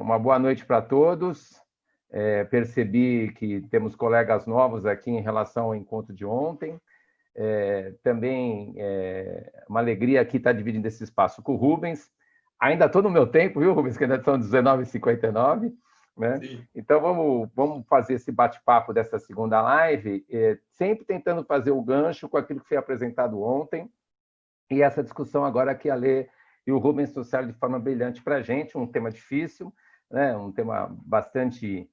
uma boa noite para todos. Percebi que temos colegas novos aqui em relação ao encontro de ontem. Também uma alegria aqui estar dividindo esse espaço com o Rubens. Ainda estou no meu tempo, viu, Rubens? Que ainda são 19h59. Né? Então, vamos fazer esse bate-papo dessa segunda live, sempre tentando fazer o gancho com aquilo que foi apresentado ontem, e essa discussão agora que a Lê e o Rubens trouxeram de forma brilhante para a gente, um tema difícil, né? Um tema bastante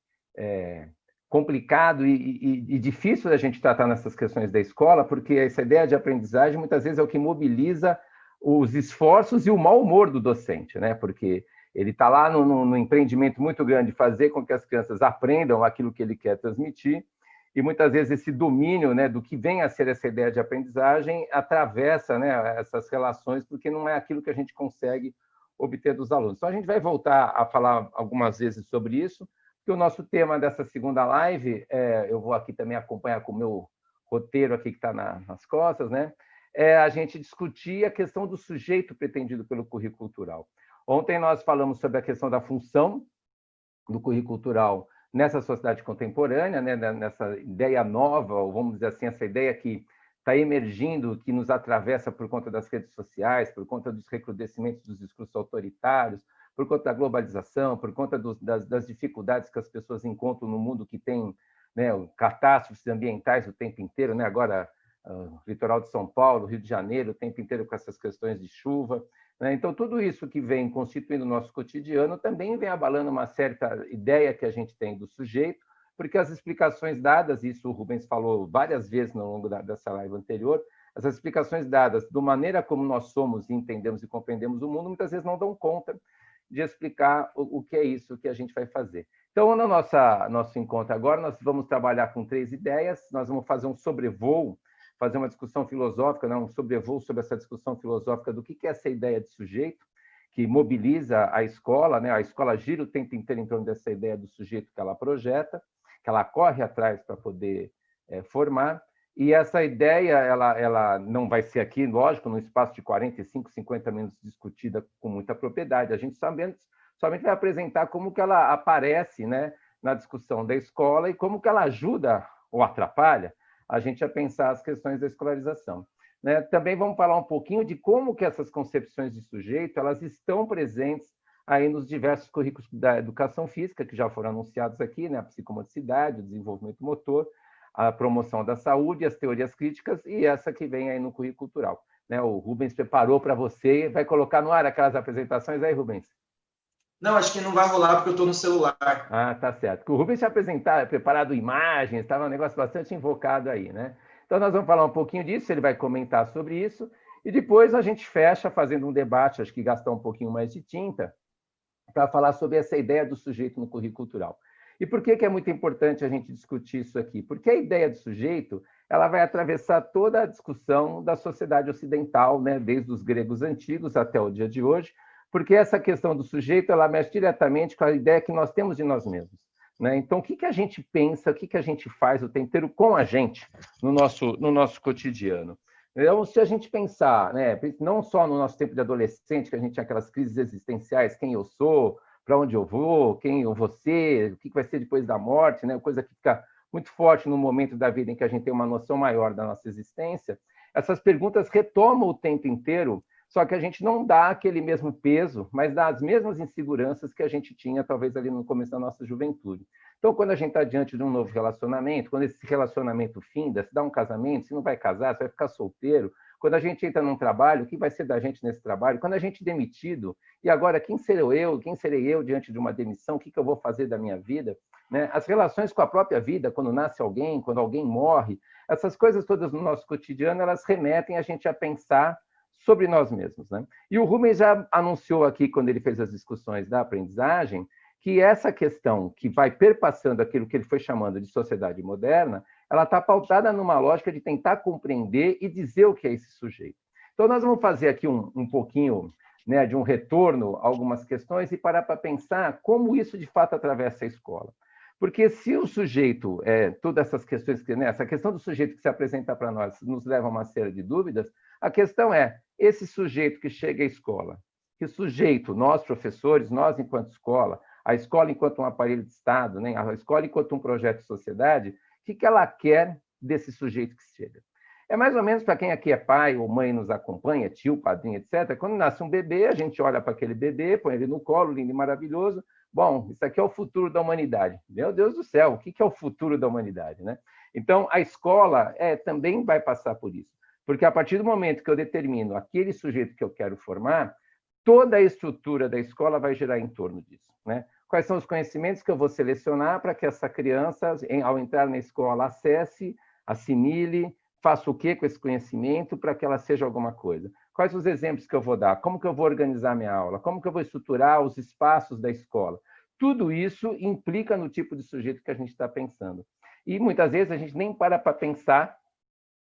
complicado e difícil da gente tratar nessas questões da escola, porque essa ideia de aprendizagem, muitas vezes, é o que mobiliza os esforços e o mau humor do docente, né? Porque ele está lá no empreendimento muito grande de fazer com que as crianças aprendam aquilo que ele quer transmitir, e muitas vezes esse domínio, né, do que vem a ser essa ideia de aprendizagem atravessa, né, essas relações, porque não é aquilo que a gente consegue obter dos alunos. Então, a gente vai voltar a falar algumas vezes sobre isso, porque o nosso tema dessa segunda live, eu vou aqui também acompanhar com o meu roteiro aqui que está nas costas, né, a gente discutir a questão do sujeito pretendido pelo currículo cultural. Ontem nós falamos sobre a questão da função do currículo cultural nessa sociedade contemporânea, né, nessa ideia nova, ou vamos dizer assim, essa ideia que está emergindo, que nos atravessa por conta das redes sociais, por conta dos recrudescimentos dos discursos autoritários, por conta da globalização, por conta das dificuldades que as pessoas encontram no mundo que tem, né, catástrofes ambientais o tempo inteiro, né, agora o litoral de São Paulo, Rio de Janeiro, o tempo inteiro com essas questões de chuva. Então, tudo isso que vem constituindo o nosso cotidiano também vem abalando uma certa ideia que a gente tem do sujeito, porque as explicações dadas, isso o Rubens falou várias vezes ao longo dessa live anterior, essas explicações dadas da maneira como nós somos, entendemos e compreendemos o mundo, muitas vezes não dão conta de explicar o que é isso que a gente vai fazer. Então, no nosso encontro agora, nós vamos trabalhar com 3 ideias, nós vamos fazer um sobrevoo, fazer uma discussão filosófica, um sobrevoo sobre essa discussão filosófica do que é essa ideia de sujeito, que mobiliza a escola, né? A escola gira o tempo inteiro em torno dessa ideia do sujeito que ela projeta, que ela corre atrás para poder formar, e essa ideia ela não vai ser aqui, lógico, num espaço de 45, 50 minutos discutida com muita propriedade, a gente somente vai apresentar como que ela aparece, né, na discussão da escola e como que ela ajuda ou atrapalha a gente a pensar as questões da escolarização. Né? Também vamos falar um pouquinho de como que essas concepções de sujeito elas estão presentes aí nos diversos currículos da educação física, que já foram anunciados aqui, né? A psicomotricidade, o desenvolvimento motor, a promoção da saúde, as teorias críticas, e essa que vem aí no currículo cultural. Né? O Rubens preparou para você, vai colocar no ar aquelas apresentações aí, Rubens? Não, acho que não vai rolar porque eu estou no celular. Ah, tá certo. Porque o Rubens tinha preparado imagens, estava um negócio bastante invocado aí, né? Então, nós vamos falar um pouquinho disso, ele vai comentar sobre isso, e depois a gente fecha fazendo um debate, acho que gastar um pouquinho mais de tinta, para falar sobre essa ideia do sujeito no currículo cultural. E por que é muito importante a gente discutir isso aqui? Porque a ideia do sujeito ela vai atravessar toda a discussão da sociedade ocidental, né? Desde os gregos antigos até o dia de hoje, porque essa questão do sujeito ela mexe diretamente com a ideia que nós temos de nós mesmos. Né? Então, o que a gente pensa, o que a gente faz o tempo inteiro com a gente no nosso cotidiano? Então, se a gente pensar, né, não só no nosso tempo de adolescente, que a gente tinha aquelas crises existenciais, quem eu sou, para onde eu vou, quem eu vou ser, o que vai ser depois da morte, né, coisa que fica muito forte no momento da vida em que a gente tem uma noção maior da nossa existência, essas perguntas retomam o tempo inteiro, só que a gente não dá aquele mesmo peso, mas dá as mesmas inseguranças que a gente tinha, talvez, ali no começo da nossa juventude. Então, quando a gente está diante de um novo relacionamento, quando esse relacionamento finda, se dá um casamento, se não vai casar, se vai ficar solteiro, quando a gente entra num trabalho, o que vai ser da gente nesse trabalho? Quando a gente é demitido, e agora quem serei eu diante de uma demissão? O que eu vou fazer da minha vida? Né? As relações com a própria vida, quando nasce alguém, quando alguém morre, essas coisas todas no nosso cotidiano, elas remetem a gente a pensar sobre nós mesmos. Né? E o Rubens já anunciou aqui, quando ele fez as discussões da aprendizagem, que essa questão que vai perpassando aquilo que ele foi chamando de sociedade moderna, ela está pautada numa lógica de tentar compreender e dizer o que é esse sujeito. Então, nós vamos fazer aqui um pouquinho, né, de um retorno a algumas questões e parar para pensar como isso, de fato, atravessa a escola. Porque se o sujeito, todas essas questões, né, essa questão do sujeito que se apresenta para nós nos leva a uma série de dúvidas, a questão é, esse sujeito que chega à escola, que sujeito, nós professores, nós enquanto escola, a escola enquanto um aparelho de Estado, né? A escola enquanto um projeto de sociedade, o que ela quer desse sujeito que chega. É mais ou menos para quem aqui é pai ou mãe nos acompanha, tio, padrinho, etc. Quando nasce um bebê, a gente olha para aquele bebê, põe ele no colo, lindo e maravilhoso. Bom, isso aqui é o futuro da humanidade. Meu Deus do céu, o que é o futuro da humanidade, né? Então, a escola também vai passar por isso. Porque a partir do momento que eu determino aquele sujeito que eu quero formar, toda a estrutura da escola vai girar em torno disso, né? Quais são os conhecimentos que eu vou selecionar para que essa criança, ao entrar na escola, acesse, assimile, faça o que com esse conhecimento para que ela seja alguma coisa? Quais os exemplos que eu vou dar? Como que eu vou organizar minha aula? Como que eu vou estruturar os espaços da escola? Tudo isso implica no tipo de sujeito que a gente está pensando. E muitas vezes a gente nem para pensar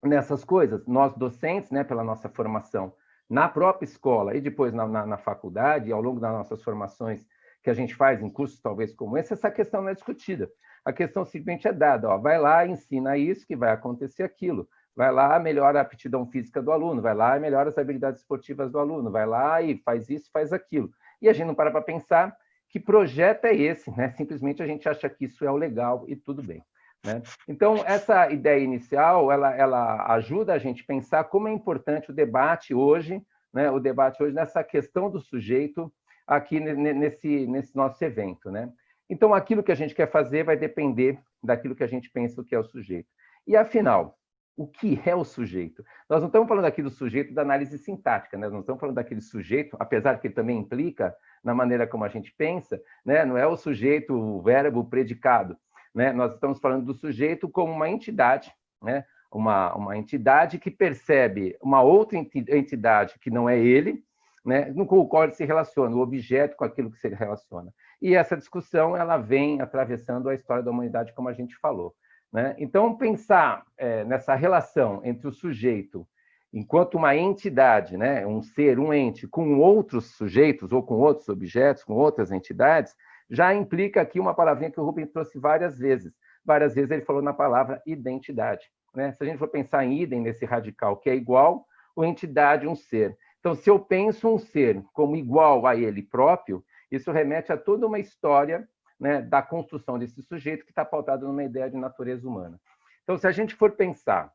nessas coisas. Nós, docentes, né, pela nossa formação na própria escola e depois na faculdade, e ao longo das nossas formações que a gente faz em cursos talvez como esse, essa questão não é discutida. A questão simplesmente é dada, ó, vai lá, ensina isso, que vai acontecer aquilo. Vai lá, melhora a aptidão física do aluno, vai lá e melhora as habilidades esportivas do aluno, vai lá e faz isso, faz aquilo. E a gente não para pensar que projeto é esse, né? Simplesmente a gente acha que isso é o legal e tudo bem, né? Então, essa ideia inicial, ela ajuda a gente a pensar como é importante o debate hoje, né? O debate hoje nessa questão do sujeito aqui nesse nosso evento, né? Então, aquilo que a gente quer fazer vai depender daquilo que a gente pensa que é o sujeito. E, afinal, o que é o sujeito? Nós não estamos falando aqui do sujeito da análise sintática, né? Nós não estamos falando daquele sujeito, apesar que ele também implica na maneira como a gente pensa, né? Não é o sujeito, o verbo, o predicado, né? Nós estamos falando do sujeito como uma entidade, né? Uma entidade que percebe uma outra entidade que não é ele, né? Com o qual ele se relaciona, o objeto com aquilo que se relaciona. E essa discussão ela vem atravessando a história da humanidade, como a gente falou, né? Então, pensar nessa relação entre o sujeito enquanto uma entidade, né? Um ser, um ente, com outros sujeitos ou com outros objetos, com outras entidades, já implica aqui uma palavrinha que o Rubens trouxe várias vezes. Várias vezes ele falou na palavra identidade, né? Se a gente for pensar em idem, nesse radical, que é igual, ou entidade, um ser. Então, se eu penso um ser como igual a ele próprio, isso remete a toda uma história, né, da construção desse sujeito que está pautado numa ideia de natureza humana. Então, se a gente for pensar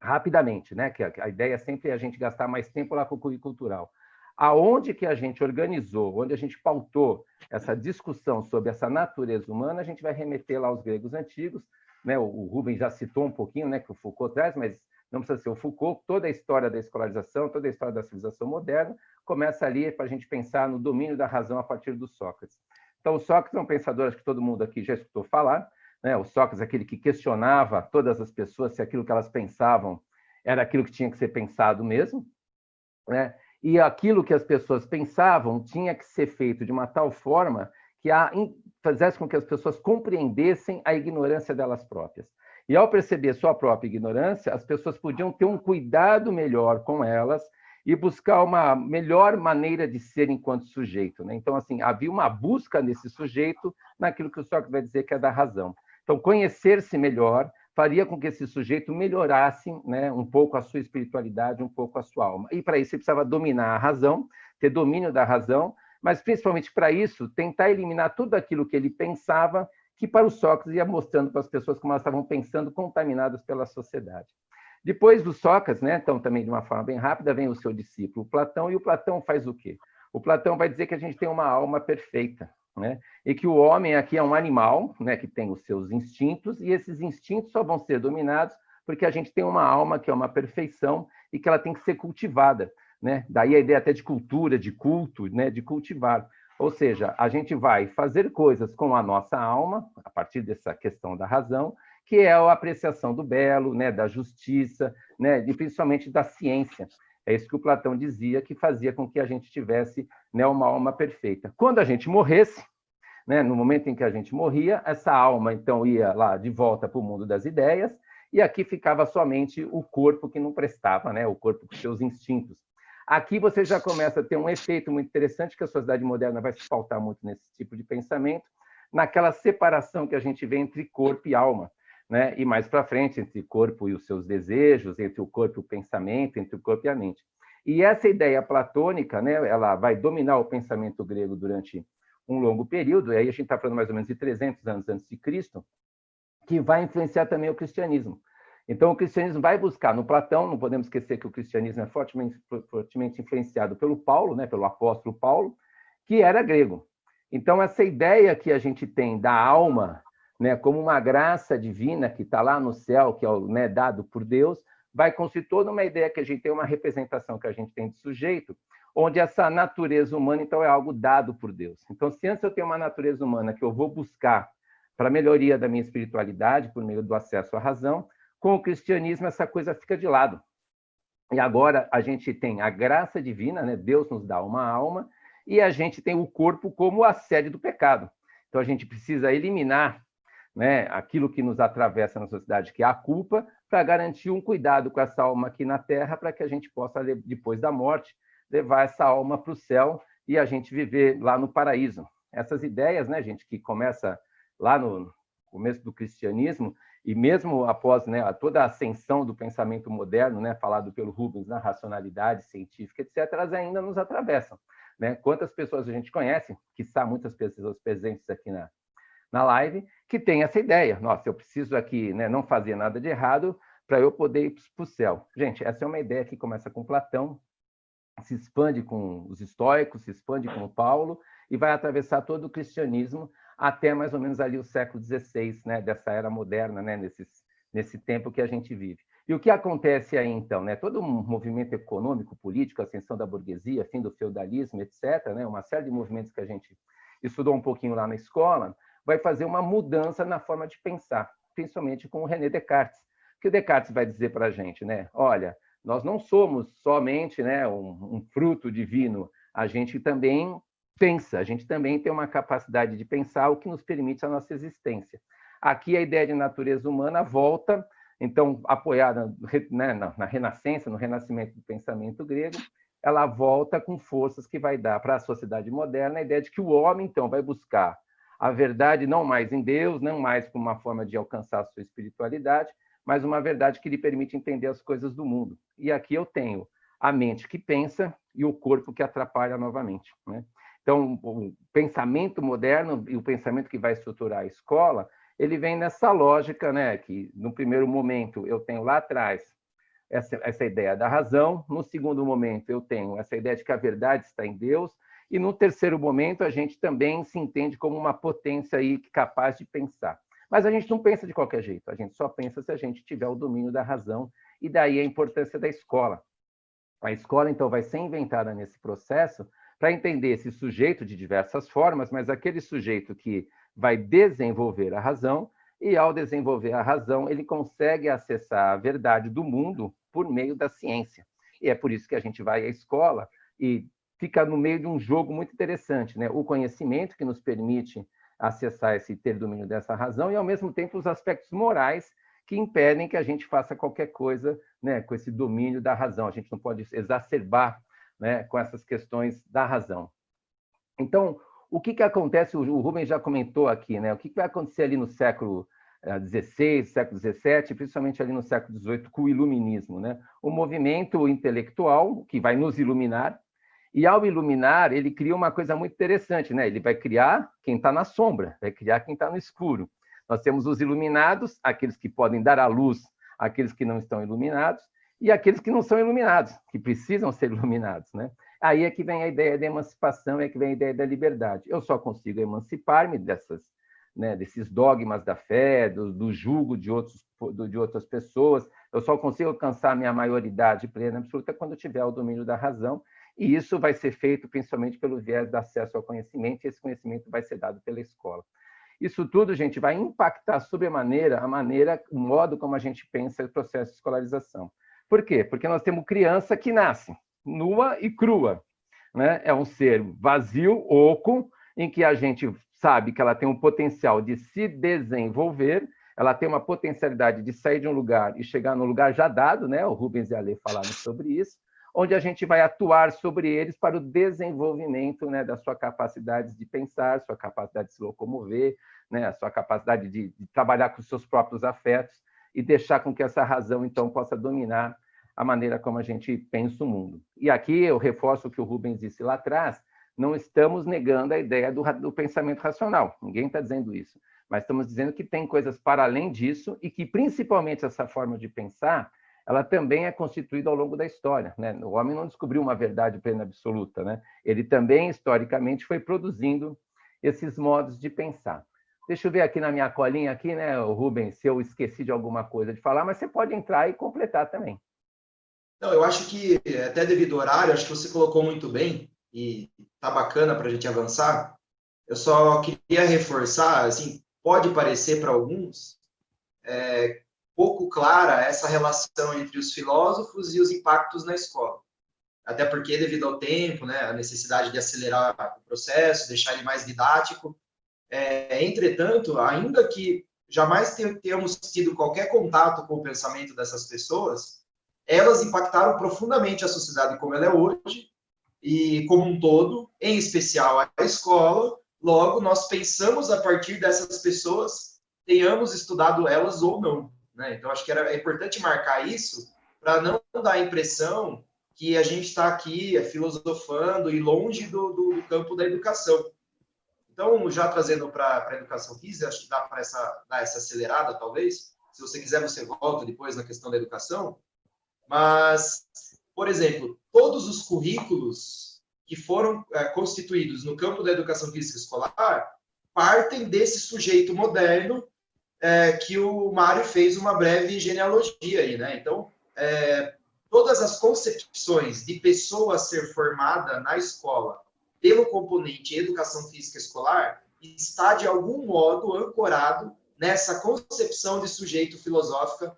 rapidamente, né, que a ideia sempre é a gente gastar mais tempo lá com o currículo cultural, aonde que a gente organizou, onde a gente pautou essa discussão sobre essa natureza humana, a gente vai remeter lá aos gregos antigos, né? O Rubens já citou um pouquinho, né, que o Foucault traz, mas não precisa ser o Foucault, toda a história da escolarização, toda a história da civilização moderna começa ali para a gente pensar no domínio da razão a partir do Sócrates. Então, o Sócrates é um pensador, acho que todo mundo aqui já escutou falar, né? O Sócrates é aquele que questionava todas as pessoas se aquilo que elas pensavam era aquilo que tinha que ser pensado mesmo, né? E aquilo que as pessoas pensavam tinha que ser feito de uma tal forma que fizesse com que as pessoas compreendessem a ignorância delas próprias. E ao perceber sua própria ignorância, as pessoas podiam ter um cuidado melhor com elas e buscar uma melhor maneira de ser enquanto sujeito, né? Então, assim, havia uma busca nesse sujeito naquilo que o Sócrates vai dizer que é da razão. Então, conhecer-se melhor faria com que esse sujeito melhorasse, né, um pouco a sua espiritualidade, um pouco a sua alma. E para isso ele precisava dominar a razão, ter domínio da razão, mas principalmente para isso tentar eliminar tudo aquilo que ele pensava, que para o Sócrates ia mostrando para as pessoas como elas estavam pensando, contaminadas pela sociedade. Depois do Sócrates, né, então também de uma forma bem rápida, vem o seu discípulo Platão, e o Platão faz o quê? O Platão vai dizer que a gente tem uma alma perfeita, né? E que o homem aqui é um animal, né, que tem os seus instintos, e esses instintos só vão ser dominados porque a gente tem uma alma que é uma perfeição e que ela tem que ser cultivada, né? Daí a ideia até de cultura, de culto, né, de cultivar. Ou seja, a gente vai fazer coisas com a nossa alma, a partir dessa questão da razão, que é a apreciação do belo, né, da justiça, né, e principalmente da ciência. É isso que o Platão dizia, que fazia com que a gente tivesse, né, uma alma perfeita. Quando a gente morresse, né, no momento em que a gente morria, essa alma, então, ia lá de volta para o mundo das ideias, e aqui ficava somente o corpo que não prestava, né, o corpo com seus instintos. Aqui você já começa a ter um efeito muito interessante, que a sociedade moderna vai se pautar muito nesse tipo de pensamento, naquela separação que a gente vê entre corpo e alma, né? E mais para frente, entre o corpo e os seus desejos, entre o corpo e o pensamento, entre o corpo e a mente. E essa ideia platônica, né, ela vai dominar o pensamento grego durante um longo período, e aí a gente está falando mais ou menos de 300 anos antes de Cristo, que vai influenciar também o cristianismo. Então, o cristianismo vai buscar no Platão, não podemos esquecer que o cristianismo é fortemente influenciado pelo Paulo, né, pelo apóstolo Paulo, que era grego. Então, essa ideia que a gente tem da alma, né, como uma graça divina que está lá no céu, que é, né, dado por Deus, vai constituir toda uma ideia que a gente tem, uma representação que a gente tem de sujeito, onde essa natureza humana, então, é algo dado por Deus. Então, se antes eu tenho uma natureza humana que eu vou buscar para a melhoria da minha espiritualidade, por meio do acesso à razão, com o cristianismo essa coisa fica de lado. E agora a gente tem a graça divina, né? Deus nos dá uma alma, e a gente tem o corpo como a sede do pecado. Então a gente precisa eliminar, né, aquilo que nos atravessa na sociedade, que é a culpa, para garantir um cuidado com essa alma aqui na Terra, para que a gente possa, depois da morte, levar essa alma para o céu e a gente viver lá no paraíso. Essas ideias, né, gente, que começa lá no começo do cristianismo, e mesmo após, né, toda a ascensão do pensamento moderno, né, falado pelo Rubens na racionalidade científica, etc., elas ainda nos atravessam. Né? Quantas pessoas a gente conhece, quiçá muitas pessoas presentes aqui na live, que tem essa ideia. Nossa, eu preciso aqui, né, não fazer nada de errado para eu poder ir para o céu. Gente, essa é uma ideia que começa com Platão, se expande com os estoicos, se expande com o Paulo, e vai atravessar todo o cristianismo até mais ou menos ali o século XVI, né, dessa era moderna, né, nesse tempo que a gente vive. E o que acontece aí, então? Né? Todo um movimento econômico, político, ascensão da burguesia, fim do feudalismo, etc., né? Uma série de movimentos que a gente estudou um pouquinho lá na escola, vai fazer uma mudança na forma de pensar, principalmente com o René Descartes. Que o Descartes vai dizer para a gente, né? Olha, nós não somos somente, né, um fruto divino, a gente também pensa, a gente também tem uma capacidade de pensar, o que nos permite a nossa existência. Aqui a ideia de natureza humana volta, então, apoiada, né, na Renascença, no renascimento do pensamento grego, ela volta com forças que vai dar para a sociedade moderna a ideia de que o homem, então, vai buscar a verdade não mais em Deus, não mais como uma forma de alcançar a sua espiritualidade, mas uma verdade que lhe permite entender as coisas do mundo. E aqui eu tenho a mente que pensa e o corpo que atrapalha novamente. Né? Então, o pensamento moderno e o pensamento que vai estruturar a escola, ele vem nessa lógica, né, que no primeiro momento eu tenho lá atrás essa ideia da razão, no segundo momento eu tenho essa ideia de que a verdade está em Deus, e no terceiro momento a gente também se entende como uma potência aí capaz de pensar. Mas a gente não pensa de qualquer jeito, a gente só pensa se a gente tiver o domínio da razão, e daí a importância da escola. A escola, então, vai ser inventada nesse processo para entender esse sujeito de diversas formas, mas aquele sujeito que vai desenvolver a razão, e ao desenvolver a razão, ele consegue acessar a verdade do mundo por meio da ciência. E é por isso que a gente vai à escola e fica no meio de um jogo muito interessante, né? O conhecimento que nos permite acessar esse ter domínio dessa razão e, ao mesmo tempo, os aspectos morais que impedem que a gente faça qualquer coisa, né, com esse domínio da razão. A gente não pode exacerbar, né, com essas questões da razão. Então, o que acontece, o Rubens já comentou aqui, né, o que vai acontecer ali no século XVI, século XVII, principalmente ali no século XVIII, com o iluminismo, né? O movimento intelectual que vai nos iluminar, e ao iluminar, ele cria uma coisa muito interessante, né? Ele vai criar quem está na sombra, vai criar quem está no escuro. Nós temos os iluminados, aqueles que podem dar à luz àqueles que não estão iluminados, e aqueles que não são iluminados, que precisam ser iluminados, né? Aí é que vem a ideia da emancipação, é que vem a ideia da liberdade. Eu só consigo emancipar-me desses dogmas da fé, do jugo de outras pessoas. Eu só consigo alcançar a minha maioridade plena absoluta quando eu tiver o domínio da razão, e isso vai ser feito principalmente pelo viés do acesso ao conhecimento, e esse conhecimento vai ser dado pela escola. Isso tudo, gente, vai impactar sobremaneira o modo como a gente pensa o processo de escolarização. Por quê? Porque nós temos criança que nasce nua e crua, né? É um ser vazio, oco, em que a gente sabe que ela tem um potencial de se desenvolver, ela tem uma potencialidade de sair de um lugar e chegar no lugar já dado, né? O Rubens e a Lê falaram sobre isso, onde a gente vai atuar sobre eles para o desenvolvimento, né, da sua capacidade de pensar, sua capacidade de se locomover, né, a sua capacidade de trabalhar com os seus próprios afetos e deixar com que essa razão, então, possa dominar a maneira como a gente pensa o mundo. E aqui eu reforço o que o Rubens disse lá atrás, não estamos negando a ideia do pensamento racional, ninguém está dizendo isso, mas estamos dizendo que tem coisas para além disso e que, principalmente, essa forma de pensar, ela também é constituída ao longo da história, né? O homem não descobriu uma verdade plena absoluta, né? Ele também, historicamente, foi produzindo esses modos de pensar. Deixa eu ver aqui na minha colinha, aqui, né, Rubens, se eu esqueci de alguma coisa de falar, mas você pode entrar e completar também. Não, eu acho que, até devido ao horário, acho que você colocou muito bem e tá bacana para a gente avançar. Eu só queria reforçar, assim, pode parecer para alguns pouco clara essa relação entre os filósofos e os impactos na escola. Até porque, devido ao tempo, né, a necessidade de acelerar o processo, deixar ele mais didático. Entretanto, ainda que jamais tenhamos tido qualquer contato com o pensamento dessas pessoas, elas impactaram profundamente a sociedade como ela é hoje, e como um todo, em especial a escola. Logo, nós pensamos a partir dessas pessoas, tenhamos estudado elas ou não, né? Então, acho que é importante marcar isso, para não dar a impressão que a gente está aqui filosofando e longe do campo da educação. Então, já trazendo para a educação física, acho que dá para dar essa acelerada, talvez. Se você quiser, você volta depois na questão da educação. Mas, por exemplo, todos os currículos que foram constituídos no campo da educação física escolar partem desse sujeito moderno que o Mário fez uma breve genealogia aí, né? Então, todas as concepções de pessoa a ser formada na escola pelo componente educação física escolar está, de algum modo, ancorado nessa concepção de sujeito filosófica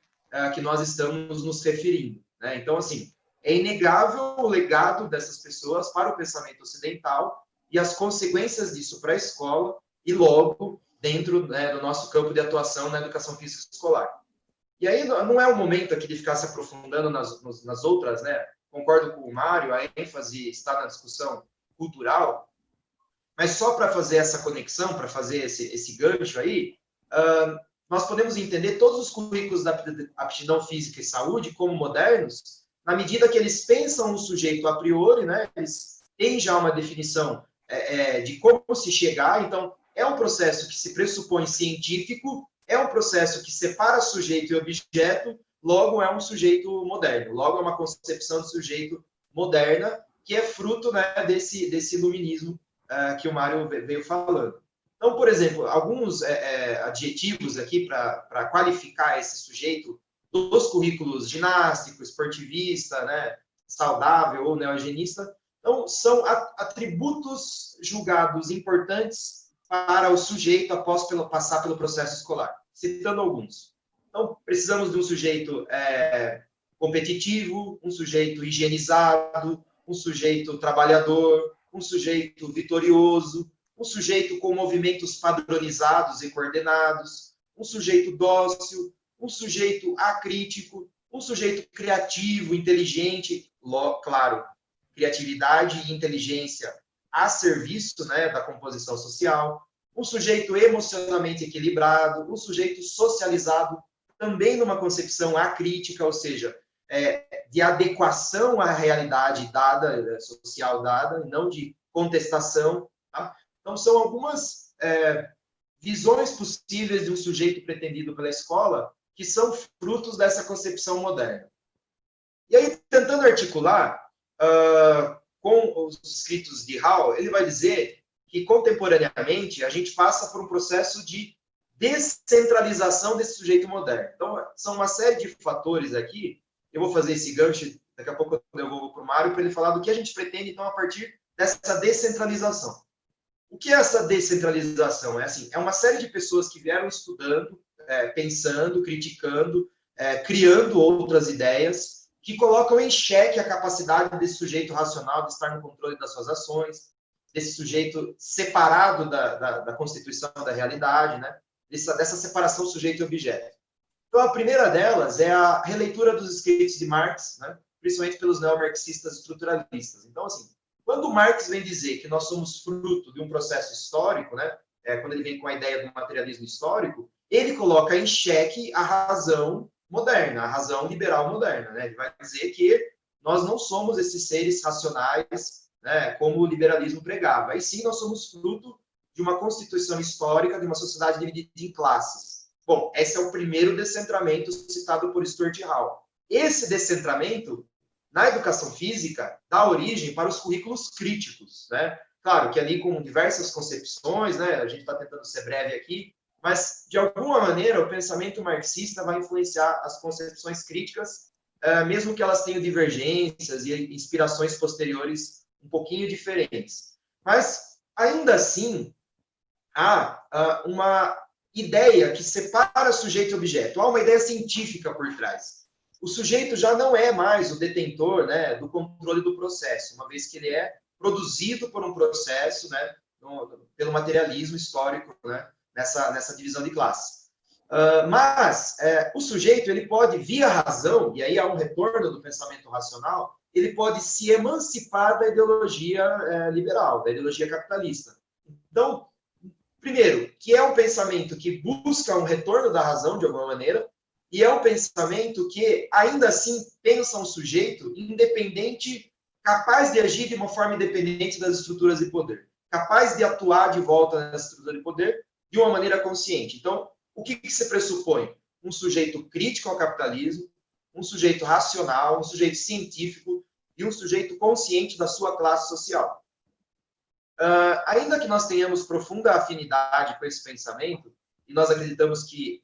que nós estamos nos referindo, né? Então, assim, é inegável o legado dessas pessoas para o pensamento ocidental e as consequências disso para a escola e, logo, dentro, né, do nosso campo de atuação na educação física escolar. E aí não é o momento aqui de ficar se aprofundando nas outras, né? Concordo com o Mário, a ênfase está na discussão cultural, mas só para fazer essa conexão, para fazer esse gancho aí, nós podemos entender todos os currículos da aptidão física e saúde como modernos, na medida que eles pensam no sujeito a priori, né? Eles têm já uma definição de como se chegar. Então, é um processo que se pressupõe científico, é um processo que separa sujeito e objeto, logo é um sujeito moderno, logo é uma concepção de sujeito moderna, que é fruto, né, desse iluminismo que o Mário veio falando. Então, por exemplo, alguns adjetivos aqui para qualificar esse sujeito dos currículos ginástico, esportivista, né, saudável ou neogenista. Então, são atributos julgados importantes para o sujeito após passar pelo processo escolar. Citando alguns. Então, precisamos de um sujeito competitivo, um sujeito higienizado, um sujeito trabalhador, um sujeito vitorioso, um sujeito com movimentos padronizados e coordenados, um sujeito dócil, um sujeito acrítico, um sujeito criativo, inteligente, claro, criatividade e inteligência a serviço, né, da composição social, um sujeito emocionalmente equilibrado, um sujeito socializado, também numa concepção acrítica, ou seja, de adequação à realidade dada, social dada, não de contestação. Tá? Então, são algumas visões possíveis de um sujeito pretendido pela escola que são frutos dessa concepção moderna. E aí, tentando articular com os escritos de Hall, ele vai dizer que, contemporaneamente, a gente passa por um processo de descentralização desse sujeito moderno. Então, são uma série de fatores aqui. Eu vou fazer esse gancho, daqui a pouco eu devolvo para o Mário, para ele falar do que a gente pretende, então, a partir dessa descentralização. O que é essa descentralização? É uma série de pessoas que vieram estudando, pensando, criticando, criando outras ideias, que colocam em xeque a capacidade desse sujeito racional de estar no controle das suas ações, desse sujeito separado da constituição da realidade, né? Dessa separação sujeito e objeto. Então, a primeira delas é a releitura dos escritos de Marx, né? Principalmente pelos neomarxistas estruturalistas. Então, assim, quando Marx vem dizer que nós somos fruto de um processo histórico, né? Quando ele vem com a ideia do materialismo histórico, ele coloca em xeque a razão moderna, a razão liberal moderna, né? Ele vai dizer que nós não somos esses seres racionais né, como o liberalismo pregava. E sim, nós somos fruto de uma constituição histórica, de uma sociedade dividida em classes. Bom, esse é o primeiro descentramento citado por Stuart Hall. Esse descentramento, na educação física, dá origem para os currículos críticos, né? Claro que ali com diversas concepções, né? A gente está tentando ser breve aqui, mas, de alguma maneira, o pensamento marxista vai influenciar as concepções críticas, mesmo que elas tenham divergências e inspirações posteriores um pouquinho diferentes. Mas, ainda assim, há uma ideia que separa sujeito e objeto. Há uma ideia científica por trás. O sujeito já não é mais o detentor, né, do controle do processo, uma vez que ele é produzido por um processo, né, pelo materialismo histórico, né, nessa divisão de classes. Mas o sujeito, ele pode, via razão, e aí há um retorno do pensamento racional, ele pode se emancipar da ideologia liberal, da ideologia capitalista. Então, primeiro, que é um pensamento que busca um retorno da razão, de alguma maneira, e é um pensamento que, ainda assim, pensa um sujeito independente, capaz de agir de uma forma independente das estruturas de poder, capaz de atuar de volta nessa estrutura de poder de uma maneira consciente. Então, o que se pressupõe? Um sujeito crítico ao capitalismo, um sujeito racional, um sujeito científico e um sujeito consciente da sua classe social. Ainda que nós tenhamos profunda afinidade com esse pensamento, e nós acreditamos que,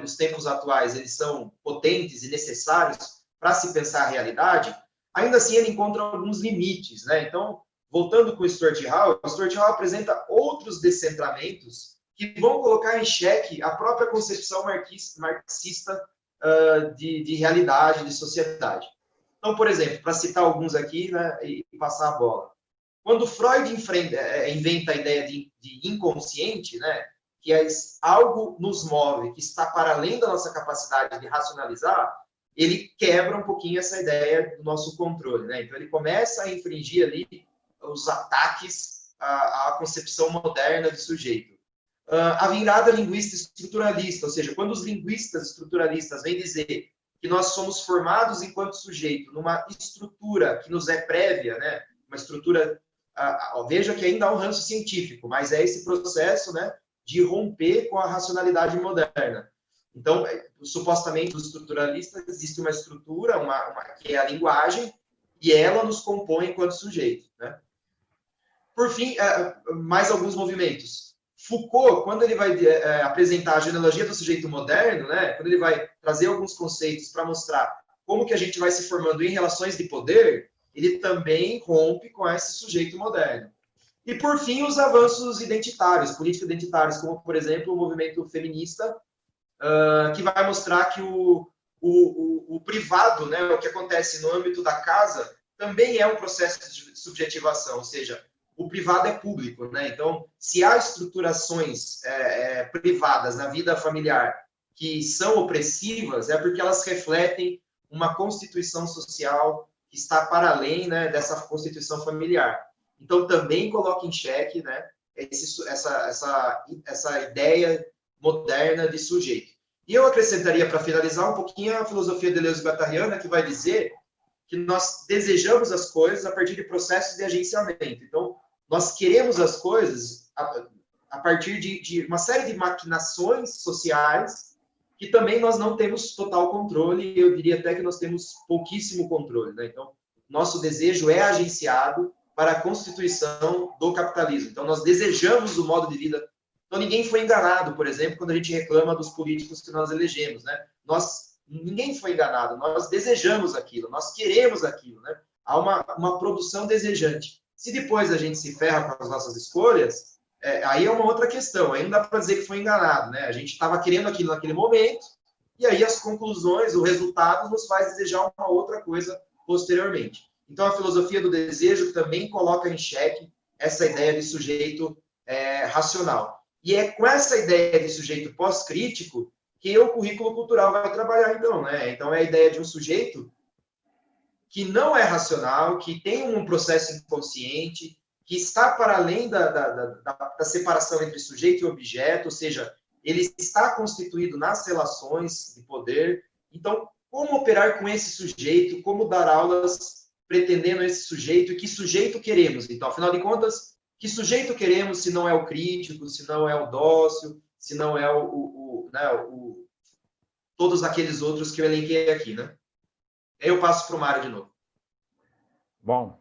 nos tempos atuais, eles são potentes e necessários para se pensar a realidade, ainda assim ele encontra alguns limites, né? Então, voltando com o Stuart Hall apresenta outros descentramentos que vão colocar em xeque a própria concepção marxista de realidade, de sociedade. Então, por exemplo, para citar alguns aqui, né, e passar a bola. Quando Freud inventa a ideia de inconsciente, né, que algo nos move, que está para além da nossa capacidade de racionalizar, ele quebra um pouquinho essa ideia do nosso controle, né? Então, ele começa a infringir ali os ataques à concepção moderna de sujeito. A virada linguista estruturalista, ou seja, quando os linguistas estruturalistas vêm dizer que nós somos formados enquanto sujeito numa estrutura que nos é prévia, né? Uma estrutura, veja que ainda há um ranço científico, mas é esse processo, né, de romper com a racionalidade moderna. Então, supostamente, os estruturalistas, existe uma estrutura, que é a linguagem, e ela nos compõe enquanto sujeito, né? Por fim, mais alguns movimentos. Foucault, quando ele vai apresentar a genealogia do sujeito moderno, né, quando ele vai trazer alguns conceitos para mostrar como que a gente vai se formando em relações de poder, ele também rompe com esse sujeito moderno. E, por fim, os avanços identitários, político-identitários, como, por exemplo, o movimento feminista, que vai mostrar que o privado, né, o que acontece no âmbito da casa, também é um processo de subjetivação, ou seja, o privado é público, né? Então, se há estruturações privadas na vida familiar que são opressivas, é porque elas refletem uma constituição social que está para além, né, dessa constituição familiar. Então, também coloca em xeque, né, essa ideia moderna de sujeito. E eu acrescentaria, para finalizar, um pouquinho a filosofia deleuze-guattariana, que vai dizer que nós desejamos as coisas a partir de processos de agenciamento. Então, nós queremos as coisas a partir de uma série de maquinações sociais que também nós não temos total controle, e eu diria até que nós temos pouquíssimo controle, né? Então, nosso desejo é agenciado para a constituição do capitalismo. Então, nós desejamos o modo de vida. Então, ninguém foi enganado, por exemplo, quando a gente reclama dos políticos que nós elegemos, né? Ninguém foi enganado, nós desejamos aquilo, nós queremos aquilo, né? Há uma produção desejante. Se depois a gente se ferra com as nossas escolhas, aí é uma outra questão, aí não dá para dizer que foi enganado, né? A gente estava querendo aquilo naquele momento, e aí as conclusões, o resultado nos faz desejar uma outra coisa posteriormente. Então, a filosofia do desejo também coloca em xeque essa ideia de sujeito racional. E é com essa ideia de sujeito pós-crítico que o currículo cultural vai trabalhar, então, né? Então, é a ideia de um sujeito que não é racional, que tem um processo inconsciente, que está para além da separação entre sujeito e objeto, ou seja, ele está constituído nas relações de poder. Então, como operar com esse sujeito, como dar aulas pretendendo esse sujeito e que sujeito queremos. Então, afinal de contas, que sujeito queremos se não é o crítico, se não é o dócil, se não é todos aqueles outros que eu elenquei aqui, né? Eu passo para o Mário de novo. Bom,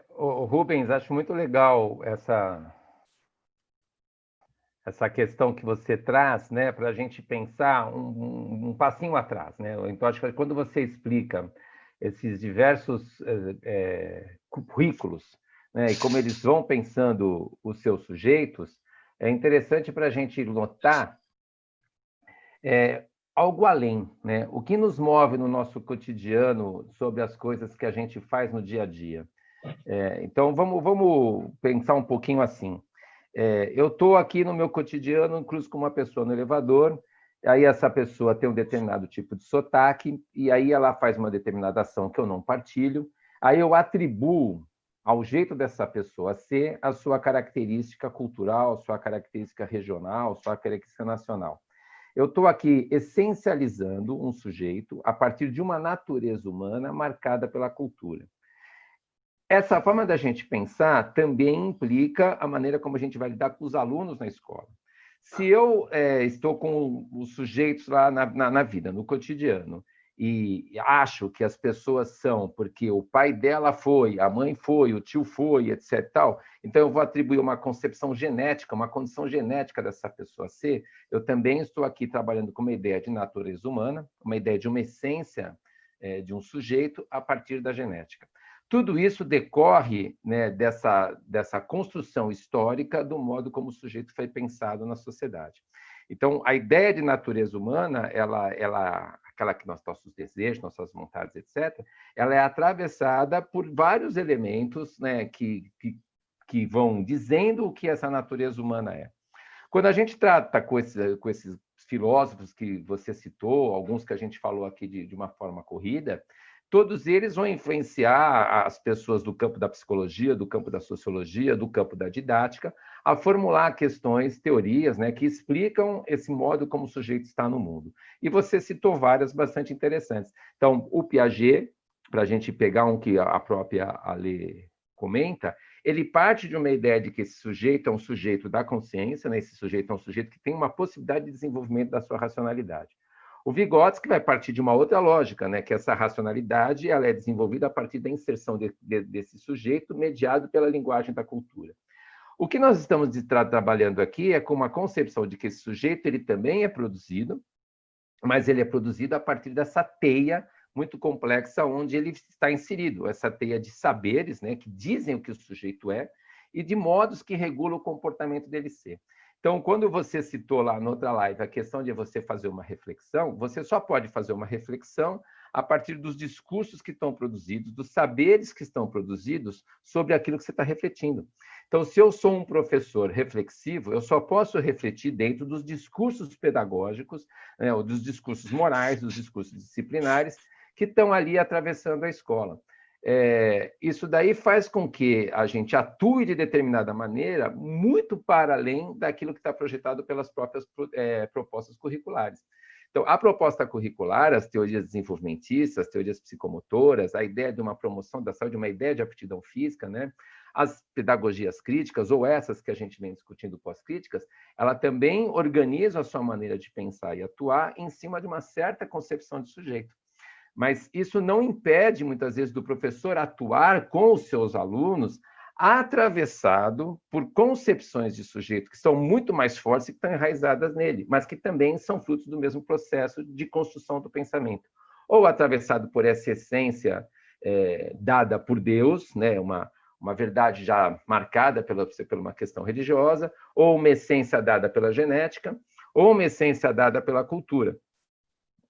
o Rubens, acho muito legal essa questão que você traz, né, para a gente pensar um passinho atrás, né? Então, acho que quando você explica esses diversos currículos, né, e como eles vão pensando os seus sujeitos, é interessante para a gente notar algo além, né? O que nos move no nosso cotidiano sobre as coisas que a gente faz no dia a dia. Então, vamos pensar um pouquinho assim. Eu estou aqui no meu cotidiano, incluso com uma pessoa no elevador, aí essa pessoa tem um determinado tipo de sotaque, e aí ela faz uma determinada ação que eu não partilho, aí eu atribuo ao jeito dessa pessoa ser a sua característica cultural, sua característica regional, sua característica nacional. Eu estou aqui essencializando um sujeito a partir de uma natureza humana marcada pela cultura. Essa forma da gente pensar também implica a maneira como a gente vai lidar com os alunos na escola. Se eu estou com os sujeitos lá na vida, no cotidiano, e acho que as pessoas são porque o pai dela foi, a mãe foi, o tio foi, etc. Tal, então eu vou atribuir uma concepção genética, uma condição genética dessa pessoa ser, eu também estou aqui trabalhando com uma ideia de natureza humana, uma ideia de uma essência de um sujeito a partir da genética. Tudo isso decorre, né, dessa construção histórica do modo como o sujeito foi pensado na sociedade. Então, a ideia de natureza humana, aquela que nossos desejos, nossas vontades, etc., ela é atravessada por vários elementos, né, que vão dizendo o que essa natureza humana é. Quando a gente trata com esses filósofos que você citou, alguns que a gente falou aqui de uma forma corrida, todos eles vão influenciar as pessoas do campo da psicologia, do campo da sociologia, do campo da didática, a formular questões, teorias, né, que explicam esse modo como o sujeito está no mundo. E você citou várias bastante interessantes. Então, o Piaget, para a gente pegar um que a própria Ale comenta, ele parte de uma ideia de que esse sujeito é um sujeito da consciência, né? Esse sujeito é um sujeito que tem uma possibilidade de desenvolvimento da sua racionalidade. O Vygotsky vai partir de uma outra lógica, né? Que essa racionalidade ela é desenvolvida a partir da inserção desse sujeito mediado pela linguagem da cultura. O que nós estamos trabalhando aqui é com uma concepção de que esse sujeito ele também é produzido, mas ele é produzido a partir dessa teia muito complexa onde ele está inserido, essa teia de saberes, né, que dizem o que o sujeito é, e de modos que regulam o comportamento dele ser. Então, quando você citou lá na outra live a questão de você fazer uma reflexão, você só pode fazer uma reflexão a partir dos discursos que estão produzidos, dos saberes que estão produzidos sobre aquilo que você está refletindo. Então, se eu sou um professor reflexivo, eu só posso refletir dentro dos discursos pedagógicos, né, ou dos discursos morais, dos discursos disciplinares, que estão ali atravessando a escola. Isso daí faz com que a gente atue de determinada maneira muito para além daquilo que está projetado pelas próprias propostas curriculares. Então, a proposta curricular, as teorias desenvolvimentistas, as teorias psicomotoras, a ideia de uma promoção da saúde, uma ideia de aptidão física, né? As pedagogias críticas, ou essas que a gente vem discutindo pós-críticas, ela também organiza a sua maneira de pensar e atuar em cima de uma certa concepção de sujeito. Mas isso não impede, muitas vezes, do professor atuar com os seus alunos atravessado por concepções de sujeito que são muito mais fortes e que estão enraizadas nele, mas que também são frutos do mesmo processo de construção do pensamento. Ou atravessado por essa essência dada por Deus, né, uma verdade já marcada por uma questão religiosa, ou uma essência dada pela genética, ou uma essência dada pela cultura.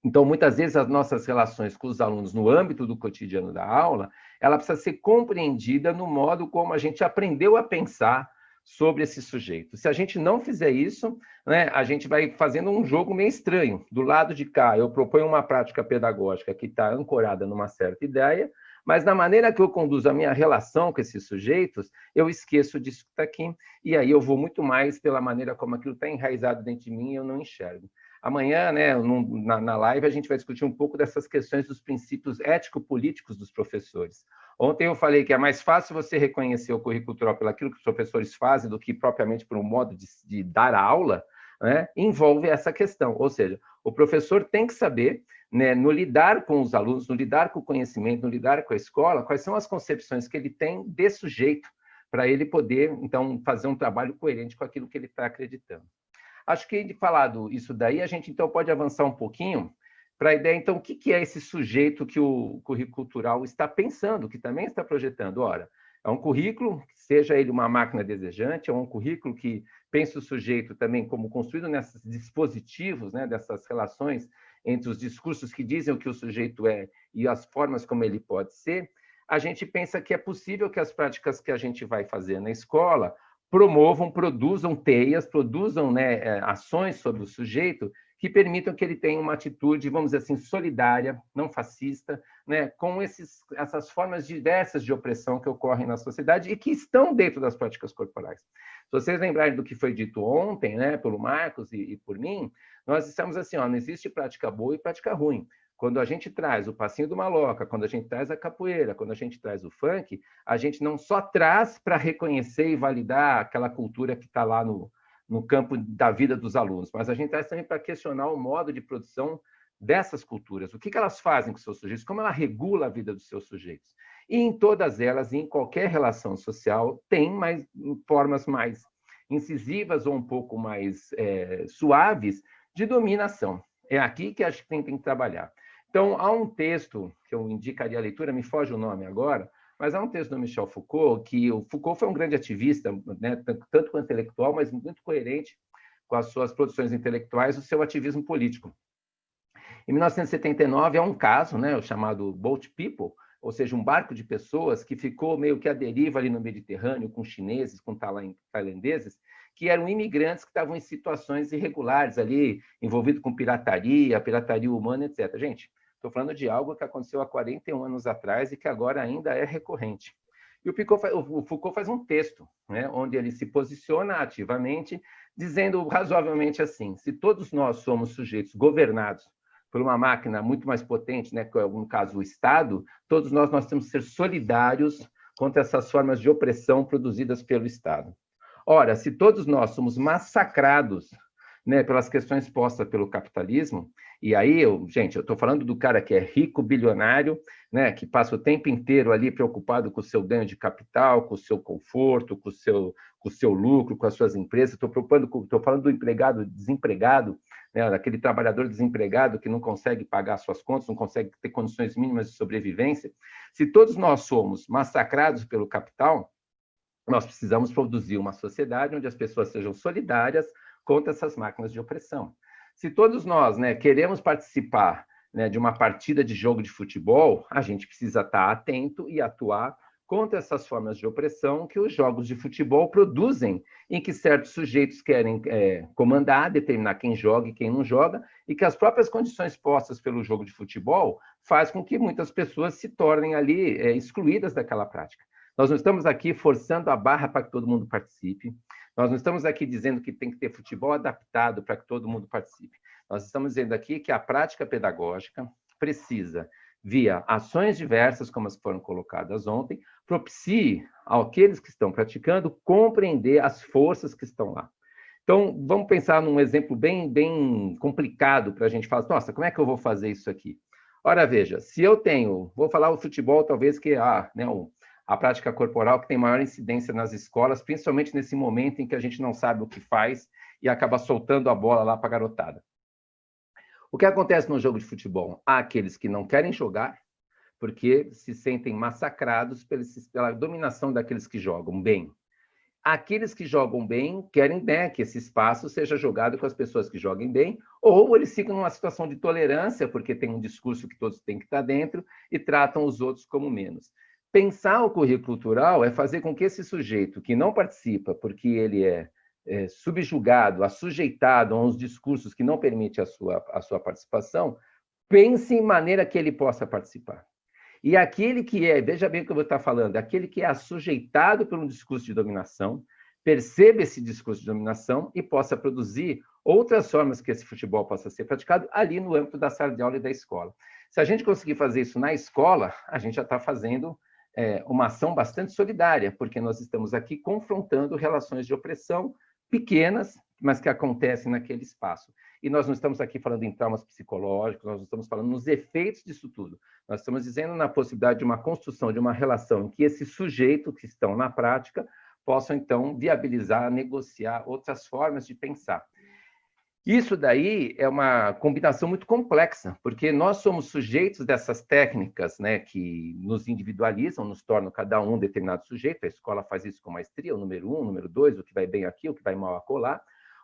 Então, muitas vezes, as nossas relações com os alunos no âmbito do cotidiano da aula, ela precisa ser compreendida no modo como a gente aprendeu a pensar sobre esse sujeito. Se a gente não fizer isso, né, a gente vai fazendo um jogo meio estranho. Do lado de cá, eu proponho uma prática pedagógica que está ancorada numa certa ideia, Mas na maneira que eu conduzo a minha relação com esses sujeitos, eu esqueço disso que está aqui, e aí eu vou muito mais pela maneira como aquilo está enraizado dentro de mim e eu não enxergo. Amanhã, né, na live, a gente vai discutir um pouco dessas questões dos princípios ético-políticos dos professores. Ontem eu falei que é mais fácil você reconhecer o currículo cultural pelo aquilo que os professores fazem do que propriamente por um modo de dar a aula, né? Envolve essa questão. Ou seja, o professor tem que saber, né, no lidar com os alunos, no lidar com o conhecimento, no lidar com a escola, quais são as concepções que ele tem de sujeito, para ele poder, então, fazer um trabalho coerente com aquilo que ele está acreditando. Acho que, de falado isso daí, a gente, então, pode avançar um pouquinho para a ideia, então, o que é esse sujeito que o currículo cultural está pensando, que também está projetando? Ora, é um currículo, seja ele uma máquina desejante, é um currículo que pensa o sujeito também como construído nesses dispositivos, né, dessas relações entre os discursos que dizem o que o sujeito é e as formas como ele pode ser. A gente pensa que é possível que as práticas que a gente vai fazer na escola promovam, produzam teias, produzam, né, ações sobre o sujeito que permitam que ele tenha uma atitude, vamos dizer assim, solidária, não fascista, né, com essas formas diversas de opressão que ocorrem na sociedade e que estão dentro das práticas corporais. Se vocês lembrarem do que foi dito ontem, né, pelo Marcos e por mim, nós estamos assim, ó, não existe prática boa e prática ruim. Quando a gente traz o passinho do maloca, quando a gente traz a capoeira, quando a gente traz o funk, a gente não só traz para reconhecer e validar aquela cultura que está lá no campo da vida dos alunos, mas a gente traz também para questionar o modo de produção dessas culturas, o que elas fazem com os seus sujeitos, como ela regula a vida dos seus sujeitos. E em todas elas, em qualquer relação social, tem formas mais incisivas ou um pouco mais suaves de dominação. É aqui que a gente tem que trabalhar. Então, há um texto que eu indicaria a leitura, me foge o nome agora, mas há um texto do Michel Foucault, que o Foucault foi um grande ativista, né, tanto quanto intelectual, mas muito coerente com as suas produções intelectuais, o seu ativismo político. Em 1979, há um caso, né, o chamado Boat People, ou seja, um barco de pessoas que ficou meio que à deriva ali no Mediterrâneo, com chineses, com tailandeses, que eram imigrantes que estavam em situações irregulares ali, envolvidos com pirataria humana, etc. Gente, estou falando de algo que aconteceu há 41 anos atrás e que agora ainda é recorrente. E o Foucault faz um texto, né, onde ele se posiciona ativamente, dizendo razoavelmente assim: se todos nós somos sujeitos governados por uma máquina muito mais potente, né, que é, no caso, o Estado, todos nós temos que ser solidários contra essas formas de opressão produzidas pelo Estado. Ora, se todos nós somos massacrados, né, pelas questões postas pelo capitalismo, e aí, gente, eu estou falando do cara que é rico, bilionário, né, que passa o tempo inteiro ali preocupado com o seu ganho de capital, com o seu conforto, com o seu lucro, com as suas empresas. Estou falando do empregado desempregado, né, daquele trabalhador desempregado que não consegue pagar suas contas, não consegue ter condições mínimas de sobrevivência. Se todos nós somos massacrados pelo capital, nós precisamos produzir uma sociedade onde as pessoas sejam solidárias contra essas máquinas de opressão. Se todos nós, né, queremos participar, né, de uma partida de jogo de futebol, a gente precisa estar atento e atuar contra essas formas de opressão que os jogos de futebol produzem, em que certos sujeitos querem comandar, determinar quem joga e quem não joga, e que as próprias condições postas pelo jogo de futebol faz com que muitas pessoas se tornem ali excluídas daquela prática. Nós não estamos aqui forçando a barra para que todo mundo participe. Nós não estamos aqui dizendo que tem que ter futebol adaptado para que todo mundo participe. Nós estamos dizendo aqui que a prática pedagógica precisa, via ações diversas, como as foram colocadas ontem, propicie àqueles que estão praticando compreender as forças que estão lá. Então, vamos pensar num exemplo bem complicado para a gente falar, nossa, como é que eu vou fazer isso aqui? Ora, veja, se eu tenho, vou falar o futebol, talvez que né, a prática corporal que tem maior incidência nas escolas, principalmente nesse momento em que a gente não sabe o que faz e acaba soltando a bola lá para a garotada. O que acontece no jogo de futebol? Há aqueles que não querem jogar porque se sentem massacrados pela dominação daqueles que jogam bem. Aqueles que jogam bem querem, né, que esse espaço seja jogado com as pessoas que joguem bem, ou eles ficam numa situação de tolerância, porque tem um discurso que todos têm que estar dentro e tratam os outros como menos. Pensar o currículo cultural é fazer com que esse sujeito que não participa, porque ele é subjugado, assujeitado a uns discursos que não permitem a sua participação, pense em maneira que ele possa participar. E aquele que veja bem o que eu vou estar falando, aquele que é assujeitado por um discurso de dominação, perceba esse discurso de dominação e possa produzir outras formas que esse futebol possa ser praticado ali no âmbito da sala de aula e da escola. Se a gente conseguir fazer isso na escola, a gente já está fazendo uma ação bastante solidária, porque nós estamos aqui confrontando relações de opressão pequenas, mas que acontecem naquele espaço. E nós não estamos aqui falando em traumas psicológicos, nós não estamos falando nos efeitos disso tudo. Nós estamos dizendo na possibilidade de uma construção de uma relação em que esses sujeitos que estão na prática possam, então, viabilizar, negociar outras formas de pensar. Isso daí é uma combinação muito complexa, porque nós somos sujeitos dessas técnicas, né, que nos individualizam, nos tornam cada um determinado sujeito. A escola faz isso com maestria, o número 1, o número 2, o que vai bem aqui, o que vai mal acolá,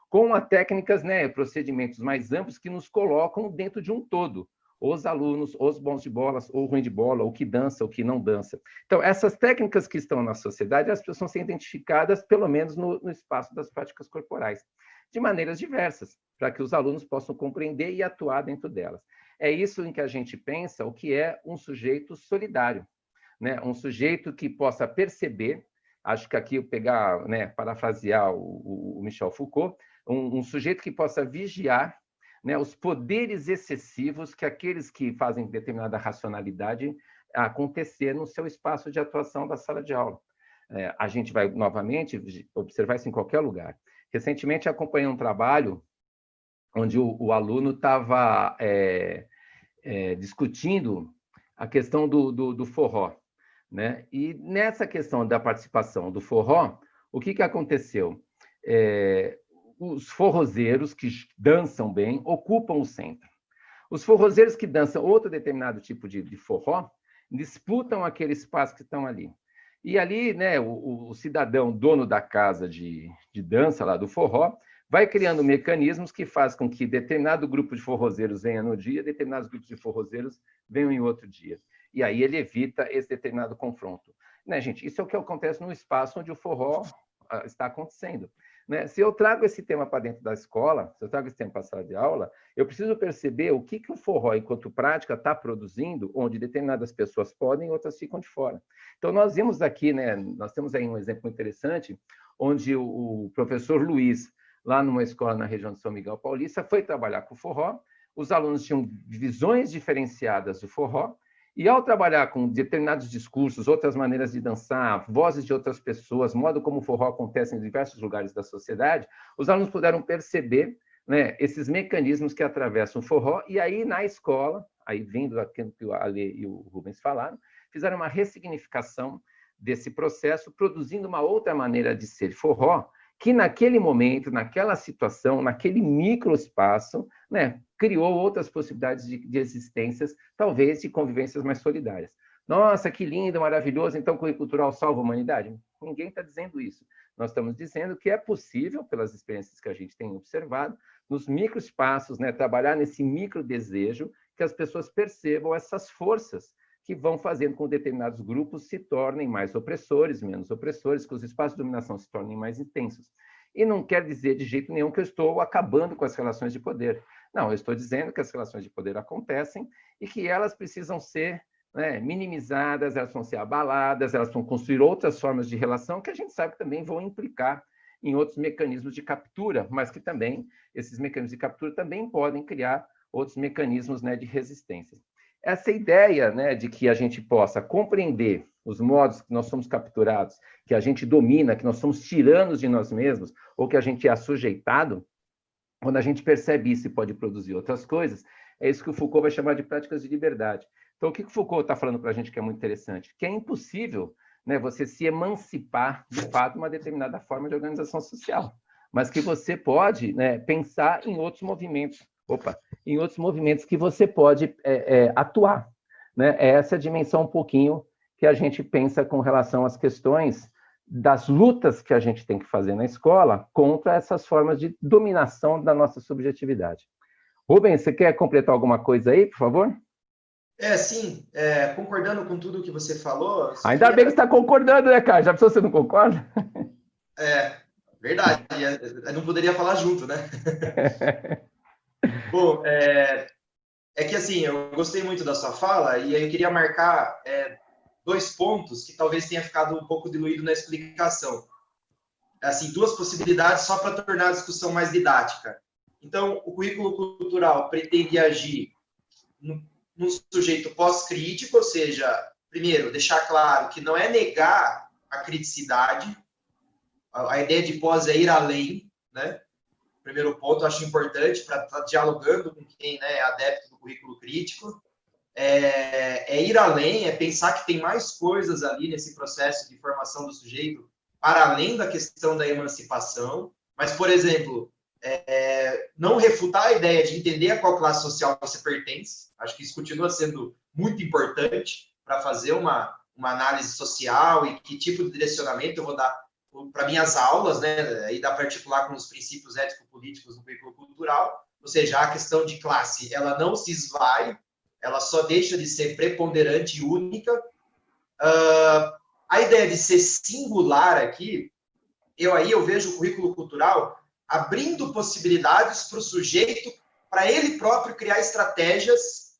com a técnicas, né, procedimentos mais amplos que nos colocam dentro de um todo. Os alunos, os bons de bolas, ou ruim de bola, o que dança, o que não dança. Então, essas técnicas que estão na sociedade, elas precisam ser identificadas, pelo menos no espaço das práticas corporais, de maneiras diversas, para que os alunos possam compreender e atuar dentro delas. É isso em que a gente pensa o que é um sujeito solidário, né? Um sujeito que possa perceber, acho que aqui eu pegar, né, parafrasear o Michel Foucault, um sujeito que possa vigiar, né, os poderes excessivos que aqueles que fazem determinada racionalidade acontecer no seu espaço de atuação da sala de aula. A gente vai, novamente, observar isso em qualquer lugar. Recentemente, acompanhei um trabalho onde o aluno estava discutindo a questão do forró, né? E nessa questão da participação do forró, o que aconteceu? Os forrozeiros que dançam bem ocupam o centro. Os forrozeiros que dançam outro determinado tipo de forró disputam aquele espaço que estão ali. E ali, né, o cidadão dono da casa de dança lá do forró vai criando mecanismos que fazem com que determinado grupo de forrozeiros venha no dia, determinados grupos de forrozeiros venham em outro dia. E aí ele evita esse determinado confronto. Né, gente? Isso é o que acontece no espaço onde o forró está acontecendo. Né? Se eu trago esse tema para dentro da escola, se eu trago esse tema para a sala de aula, eu preciso perceber o que o forró, enquanto prática, está produzindo, onde determinadas pessoas podem e outras ficam de fora. Então, nós vimos aqui, né, nós temos aí um exemplo interessante, onde o professor Luiz, lá numa escola na região de São Miguel Paulista, foi trabalhar com o forró, os alunos tinham visões diferenciadas do forró, e ao trabalhar com determinados discursos, outras maneiras de dançar, vozes de outras pessoas, modo como o forró acontece em diversos lugares da sociedade, os alunos puderam perceber, né, esses mecanismos que atravessam o forró, e aí na escola, aí vindo daquilo que o Ale e o Rubens falaram, fizeram uma ressignificação desse processo, produzindo uma outra maneira de ser forró, que naquele momento, naquela situação, naquele microespaço, né, criou outras possibilidades de existências, talvez de convivências mais solidárias. Nossa, que lindo, maravilhoso, então o cultural salva a humanidade? Ninguém está dizendo isso. Nós estamos dizendo que é possível, pelas experiências que a gente tem observado, nos microespaços, né, trabalhar nesse microdesejo, que as pessoas percebam essas forças que vão fazendo com que determinados grupos se tornem mais opressores, menos opressores, que os espaços de dominação se tornem mais intensos. E não quer dizer de jeito nenhum que eu estou acabando com as relações de poder. Não, eu estou dizendo que as relações de poder acontecem e que elas precisam ser, né, minimizadas, elas vão ser abaladas, elas vão construir outras formas de relação que a gente sabe que também vão implicar em outros mecanismos de captura, mas que também, esses mecanismos de captura também podem criar outros mecanismos, né, de resistência. Essa ideia, né, de que a gente possa compreender os modos que nós somos capturados, que a gente domina, que nós somos tiranos de nós mesmos, ou que a gente é assujeitado, quando a gente percebe isso e pode produzir outras coisas, é isso que o Foucault vai chamar de práticas de liberdade. Então, o que o Foucault está falando para a gente que é muito interessante? Que é impossível, né, você se emancipar, de fato, de uma determinada forma de organização social, mas que você pode, né, pensar em outros movimentos. Em outros movimentos que você pode atuar. Né? É essa dimensão um pouquinho que a gente pensa com relação às questões das lutas que a gente tem que fazer na escola contra essas formas de dominação da nossa subjetividade. Rubens, você quer completar alguma coisa aí, por favor? Sim, concordando com tudo que você falou. Ainda bem que você está concordando, né, cara? Já pensou se você não concorda? Verdade, eu não poderia falar junto, né? Bom, é que assim, eu gostei muito da sua fala e aí eu queria marcar 2 pontos que talvez tenha ficado um pouco diluído na explicação. Assim, 2 possibilidades só para tornar a discussão mais didática. Então, o currículo cultural pretende agir num sujeito pós-crítico, ou seja, primeiro, deixar claro que não é negar a criticidade, a ideia de pós é ir além, né? Primeiro ponto, eu acho importante para estar dialogando com quem, né, é adepto do currículo crítico, ir além, é pensar que tem mais coisas ali nesse processo de formação do sujeito, para além da questão da emancipação, mas, por exemplo, não refutar a ideia de entender a qual classe social você pertence, acho que isso continua sendo muito importante para fazer uma análise social e que tipo de direcionamento eu vou dar para minhas aulas, né, aí dá para articular com os princípios ético-políticos do currículo cultural, ou seja, a questão de classe, ela não se esvai, ela só deixa de ser preponderante e única. A ideia de ser singular aqui, eu vejo o currículo cultural abrindo possibilidades para o sujeito, para ele próprio criar estratégias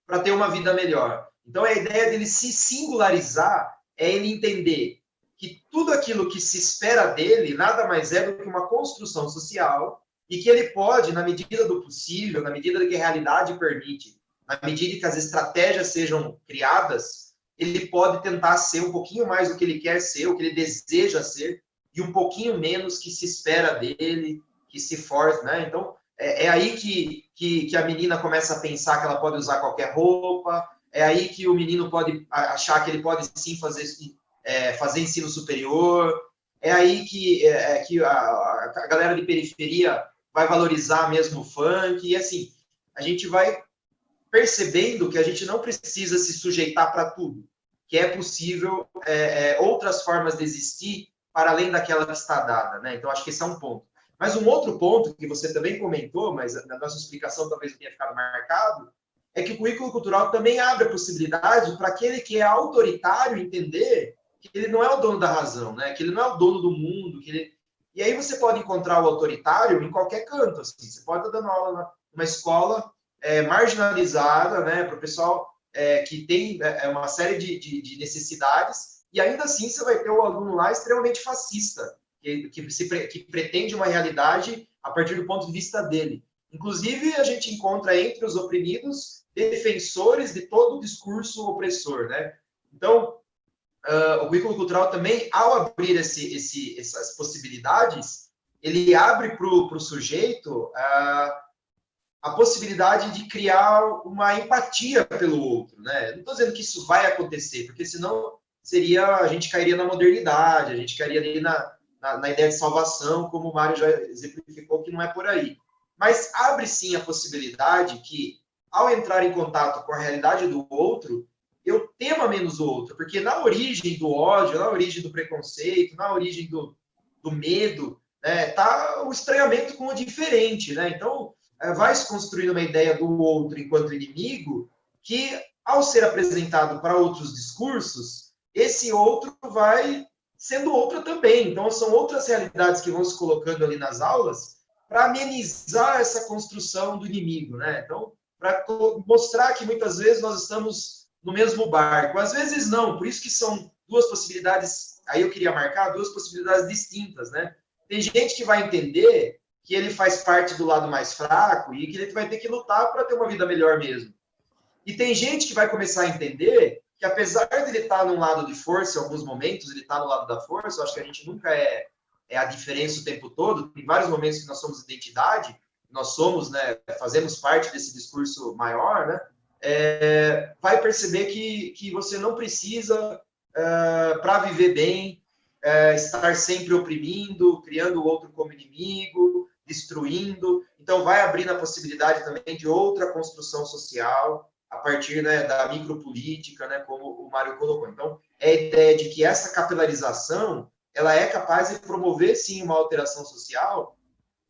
para ter uma vida melhor. Então, a ideia dele se singularizar é ele entender que tudo aquilo que se espera dele nada mais é do que uma construção social e que ele pode, na medida do possível, na medida que a realidade permite, na medida que as estratégias sejam criadas, ele pode tentar ser um pouquinho mais do que ele quer ser, o que ele deseja ser, e um pouquinho menos que se espera dele, que se força, né? Então, aí que a menina começa a pensar que ela pode usar qualquer roupa, é aí que o menino pode achar que ele pode sim fazer ensino superior, é aí que a galera de periferia vai valorizar mesmo o funk, e assim, a gente vai percebendo que a gente não precisa se sujeitar para tudo, que é possível outras formas de existir para além daquela que está dada, né? Então, acho que esse é um ponto. Mas um outro ponto que você também comentou, mas na nossa explicação talvez não tenha ficado marcado, é que o currículo cultural também abre a possibilidade para aquele que é autoritário entender que ele não é o dono da razão, né? Que ele não é o dono do mundo, E aí você pode encontrar o autoritário em qualquer canto, assim. Você pode estar dando aula numa escola marginalizada, né? Para o pessoal que tem uma série de necessidades, e ainda assim você vai ter o aluno lá extremamente fascista, que pretende uma realidade a partir do ponto de vista dele. Inclusive, a gente encontra entre os oprimidos defensores de todo o discurso opressor, né? Então, o currículo cultural também, ao abrir essas possibilidades, ele abre para o sujeito a possibilidade de criar uma empatia pelo outro, né? Não estou dizendo que isso vai acontecer, porque senão a gente cairia na modernidade, a gente cairia ali na ideia de salvação, como o Mário já exemplificou, que não é por aí. Mas abre sim a possibilidade que, ao entrar em contato com a realidade do outro, eu tema menos o outro, porque na origem do ódio, na origem do preconceito, na origem do medo, tá o estranhamento com o diferente, né? Então, vai se construindo uma ideia do outro enquanto inimigo, que, ao ser apresentado para outros discursos, esse outro vai sendo outra também. Então, são outras realidades que vão se colocando ali nas aulas para amenizar essa construção do inimigo, né? Então, para mostrar que muitas vezes nós estamos no mesmo barco. Às vezes não, por isso que são 2 possibilidades, aí eu queria marcar 2 possibilidades distintas, né? Tem gente que vai entender que ele faz parte do lado mais fraco e que ele vai ter que lutar para ter uma vida melhor mesmo. E tem gente que vai começar a entender que, apesar de ele estar num lado de força, em alguns momentos ele está no lado da força, eu acho que a gente nunca é a diferença o tempo todo, tem vários momentos que nós somos identidade, nós somos, né, fazemos parte desse discurso maior, né, vai perceber que você não precisa, para viver bem, estar sempre oprimindo, criando o outro como inimigo, destruindo. Então, vai abrindo a possibilidade também de outra construção social a partir, né, da micropolítica, né, como o Mário colocou. Então, é a ideia de que essa capilarização ela é capaz de promover, sim, uma alteração social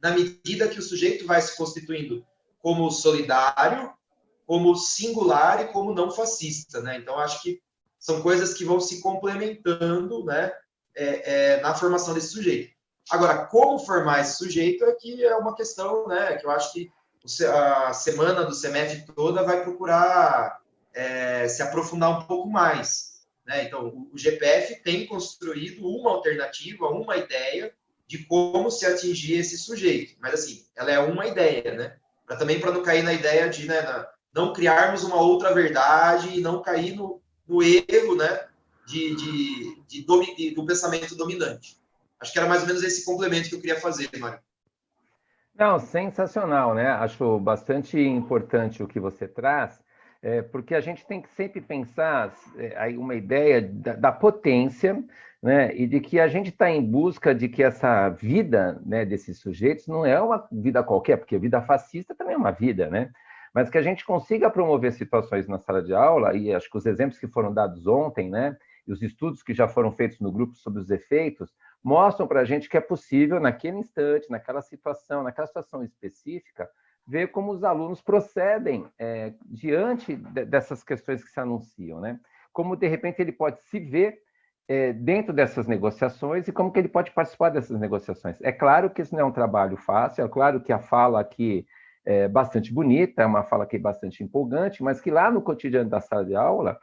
na medida que o sujeito vai se constituindo como solidário, como singular e como não fascista, né? Então, acho que são coisas que vão se complementando, né, na formação desse sujeito. Agora, como formar esse sujeito é uma questão, né, que eu acho que a semana do semestre toda vai procurar se aprofundar um pouco mais, né? Então, o GPF tem construído uma alternativa, uma ideia de como se atingir esse sujeito. Mas, assim, ela é uma ideia, né? Também para não cair na ideia de, né, não criarmos uma outra verdade e não cair no erro, né, do pensamento dominante. Acho que era mais ou menos esse complemento que eu queria fazer, Mário. Não, sensacional, né? Acho bastante importante o que você traz, porque a gente tem que sempre pensar aí uma ideia da potência, né? E de que a gente está em busca de que essa vida, né, desses sujeitos não é uma vida qualquer, porque a vida fascista também é uma vida, né? Mas que a gente consiga promover situações na sala de aula, e acho que os exemplos que foram dados ontem, né? E os estudos que já foram feitos no grupo sobre os efeitos, mostram para a gente que é possível, naquele instante, naquela situação específica, ver como os alunos procedem diante dessas questões que se anunciam, né? Como, de repente, ele pode se ver dentro dessas negociações e como que ele pode participar dessas negociações. É claro que isso não é um trabalho fácil, é claro que a fala aqui é bastante bonita, é uma fala aqui bastante empolgante, mas que lá no cotidiano da sala de aula,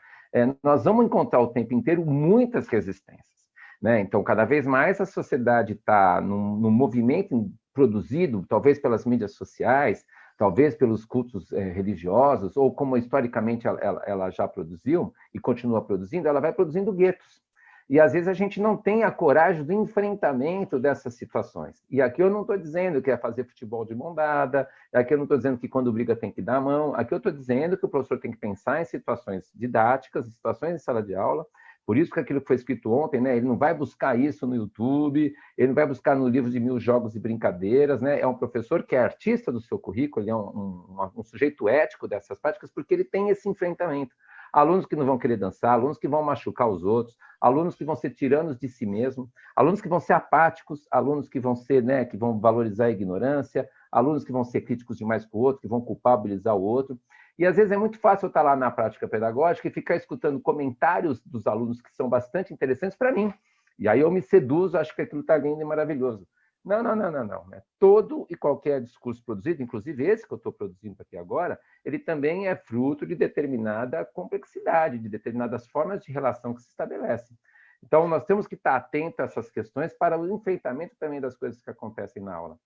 nós vamos encontrar o tempo inteiro muitas resistências. Né? Então, cada vez mais a sociedade está num movimento produzido, talvez pelas mídias sociais, talvez pelos cultos religiosos, ou como historicamente ela já produziu e continua produzindo, ela vai produzindo guetos. E às vezes a gente não tem a coragem do enfrentamento dessas situações. E aqui eu não estou dizendo que é fazer futebol de mão dada, aqui eu não estou dizendo que quando briga tem que dar a mão, aqui eu estou dizendo que o professor tem que pensar em situações didáticas, em situações de sala de aula. Por isso que aquilo que foi escrito ontem, né, ele não vai buscar isso no YouTube, ele não vai buscar no livro de 1000 jogos e brincadeiras, né? É um professor que é artista do seu currículo, ele é um sujeito ético dessas práticas, porque ele tem esse enfrentamento. Alunos que não vão querer dançar, alunos que vão machucar os outros, alunos que vão ser tiranos de si mesmo, alunos que vão ser apáticos, alunos que vão ser, né, que vão valorizar a ignorância, alunos que vão ser críticos demais com o outro, que vão culpabilizar o outro. E às vezes é muito fácil eu estar lá na prática pedagógica e ficar escutando comentários dos alunos que são bastante interessantes para mim. E aí eu me seduzo, acho que aquilo está lindo e maravilhoso. Não, não, não, não, não. Todo e qualquer discurso produzido, inclusive esse que eu estou produzindo aqui agora, ele também é fruto de determinada complexidade, de determinadas formas de relação que se estabelecem. Então, nós temos que estar atentos a essas questões para o enfrentamento também das coisas que acontecem na aula.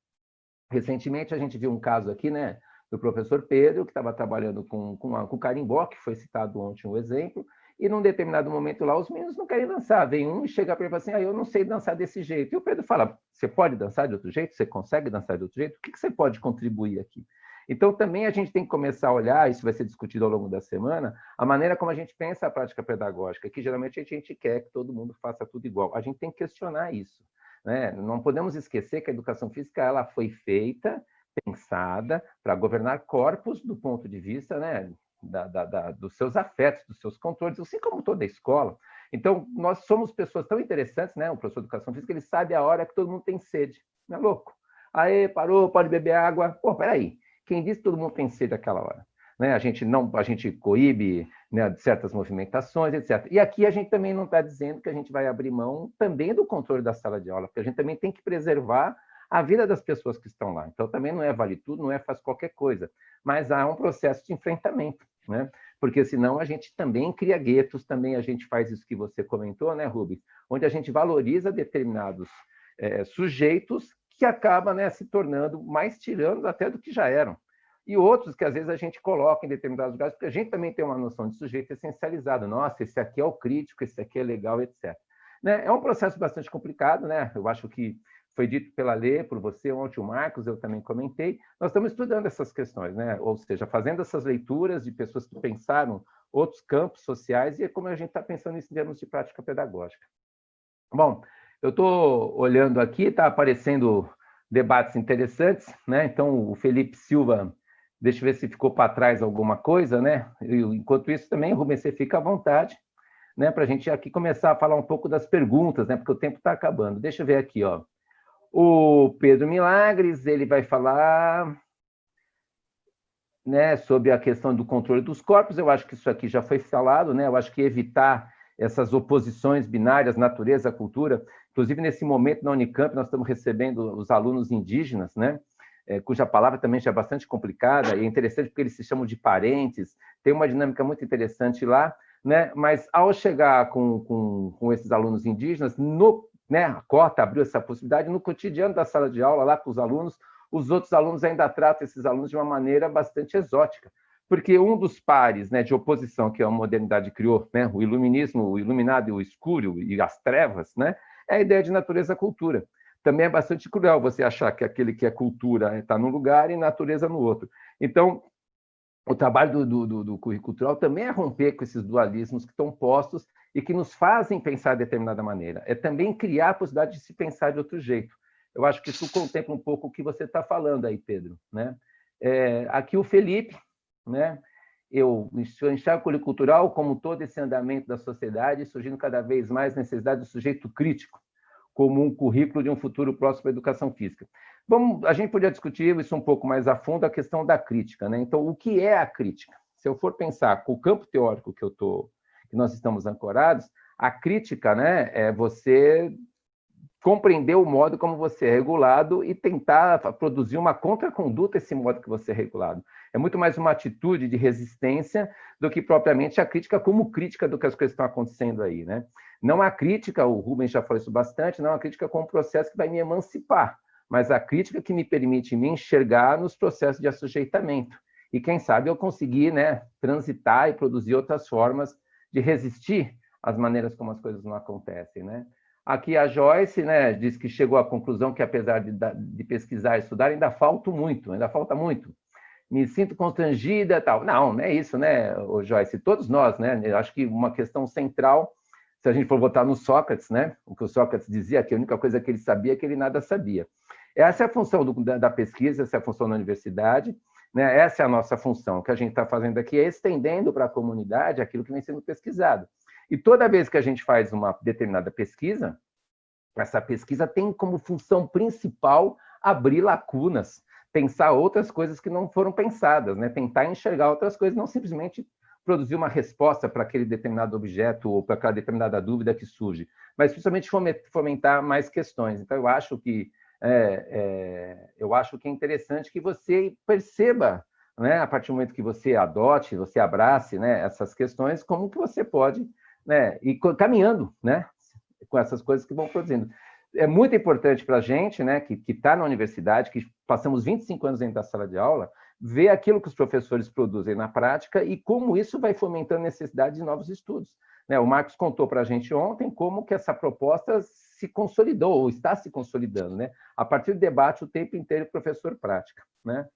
Recentemente, a gente viu um caso aqui, né, do professor Pedro, que estava trabalhando com o carimbó, que foi citado ontem um exemplo, e num determinado momento lá, os meninos não querem dançar. Vem um e chega para ele e fala assim, eu não sei dançar desse jeito. E o Pedro fala, você pode dançar de outro jeito? Você consegue dançar de outro jeito? O que você pode contribuir aqui? Então, também a gente tem que começar a olhar, isso vai ser discutido ao longo da semana, a maneira como a gente pensa a prática pedagógica, que geralmente a gente quer que todo mundo faça tudo igual. A gente tem que questionar isso. Né? Não podemos esquecer que a educação física ela foi feita, pensada para governar corpos do ponto de vista, né, dos seus afetos, dos seus controles, assim como toda a escola. Então, nós somos pessoas tão interessantes, né? O professor de educação física, ele sabe a hora que todo mundo tem sede. Não é louco? Aí, parou, pode beber água. Pô, peraí. Quem disse que todo mundo tem sede àquela hora? Né? A gente coíbe, né, de certas movimentações, etc. E aqui a gente também não está dizendo que a gente vai abrir mão também do controle da sala de aula, porque a gente também tem que preservar a vida das pessoas que estão lá. Então, também não é vale tudo, não é faz qualquer coisa, mas há um processo de enfrentamento, né? Porque senão a gente também cria guetos, também a gente faz isso que você comentou, né, Rubens? Onde a gente valoriza determinados sujeitos que acabam, né, se tornando mais tiranos até do que já eram. E outros que às vezes a gente coloca em determinados lugares, porque a gente também tem uma noção de sujeito essencializado. Nossa, esse aqui é o crítico, esse aqui é legal, etc. Né? É um processo bastante complicado, né? Eu acho que foi dito pela Lê, por você, ontem o Marcos, eu também comentei. Nós estamos estudando essas questões, né? Ou seja, fazendo essas leituras de pessoas que pensaram outros campos sociais e como a gente está pensando isso em termos de prática pedagógica. Bom, eu estou olhando aqui, está aparecendo debates interessantes, né? Então, o Felipe Silva, deixa eu ver se ficou para trás alguma coisa, né? Enquanto isso, também, Rubens, você fica à vontade, né? Para a gente aqui começar a falar um pouco das perguntas, né? Porque o tempo está acabando. Deixa eu ver aqui, ó. O Pedro Milagres, ele vai falar, né, sobre a questão do controle dos corpos. Eu acho que isso aqui já foi falado, né? Eu acho que evitar essas oposições binárias, natureza, cultura. Inclusive, nesse momento, na Unicamp, nós estamos recebendo os alunos indígenas, né? cuja palavra também já é bastante complicada, e é interessante porque eles se chamam de parentes, tem uma dinâmica muito interessante lá, né? Mas ao chegar com esses alunos indígenas, né, a cota abriu essa possibilidade, no cotidiano da sala de aula, lá com os alunos, os outros alunos ainda tratam esses alunos de uma maneira bastante exótica, porque um dos pares, né, de oposição que a modernidade criou, né, o iluminismo, o iluminado e o escuro e as trevas, né, é a ideia de natureza-cultura. Também é bastante cruel você achar que aquele que é cultura está num lugar e natureza no outro. Então, o trabalho do currículo cultural também é romper com esses dualismos que estão postos e que nos fazem pensar de determinada maneira. É também criar a possibilidade de se pensar de outro jeito. Eu acho que isso contempla um pouco o que você está falando aí, Pedro, né? Aqui o Felipe, né? Eu enxergo o currículo cultural como todo esse andamento da sociedade, surgindo cada vez mais necessidade do sujeito crítico, como um currículo de um futuro próximo à educação física. A gente podia discutir isso um pouco mais a fundo, a questão da crítica, né? Então, o que é a crítica? Se eu for pensar com o campo teórico que nós estamos ancorados, a crítica, né, é você compreender o modo como você é regulado e tentar produzir uma contraconduta a esse modo que você é regulado. É muito mais uma atitude de resistência do que propriamente a crítica como crítica do que as coisas estão acontecendo aí, né? Não a crítica, o Rubens já falou isso bastante, não a crítica como um processo que vai me emancipar, mas a crítica que me permite me enxergar nos processos de assujeitamento. E quem sabe eu conseguir, né, transitar e produzir outras formas de resistir às maneiras como as coisas não acontecem, né? Aqui a Joyce, né, diz que chegou à conclusão que, apesar de pesquisar e estudar, ainda falta muito. Me sinto constrangida e tal. Não é isso, né, Joyce? Todos nós, né? Eu acho que uma questão central, se a gente for votar no Sócrates, né, o que o Sócrates dizia, que a única coisa que ele sabia é que ele nada sabia. Essa é a função da pesquisa, essa é a função da universidade, né? Essa é a nossa função. O que a gente está fazendo aqui é estendendo para a comunidade aquilo que vem sendo pesquisado. E toda vez que a gente faz uma determinada pesquisa, essa pesquisa tem como função principal abrir lacunas, pensar outras coisas que não foram pensadas, né? Tentar enxergar outras coisas, não simplesmente produzir uma resposta para aquele determinado objeto ou para aquela determinada dúvida que surge, mas principalmente fomentar mais questões. Então, eu acho que é interessante que você perceba, né, a partir do momento que você adote, você abrace, né, essas questões, como que você pode, né, ir caminhando, né, com essas coisas que vão produzindo. É muito importante para a gente, né, que está na universidade, que passamos 25 anos dentro da sala de aula, ver aquilo que os professores produzem na prática e como isso vai fomentando a necessidade de novos estudos. Né, o Marcos contou para a gente ontem como que essa proposta se consolidou, ou está se consolidando, né, a partir do debate o tempo inteiro professor prática, né.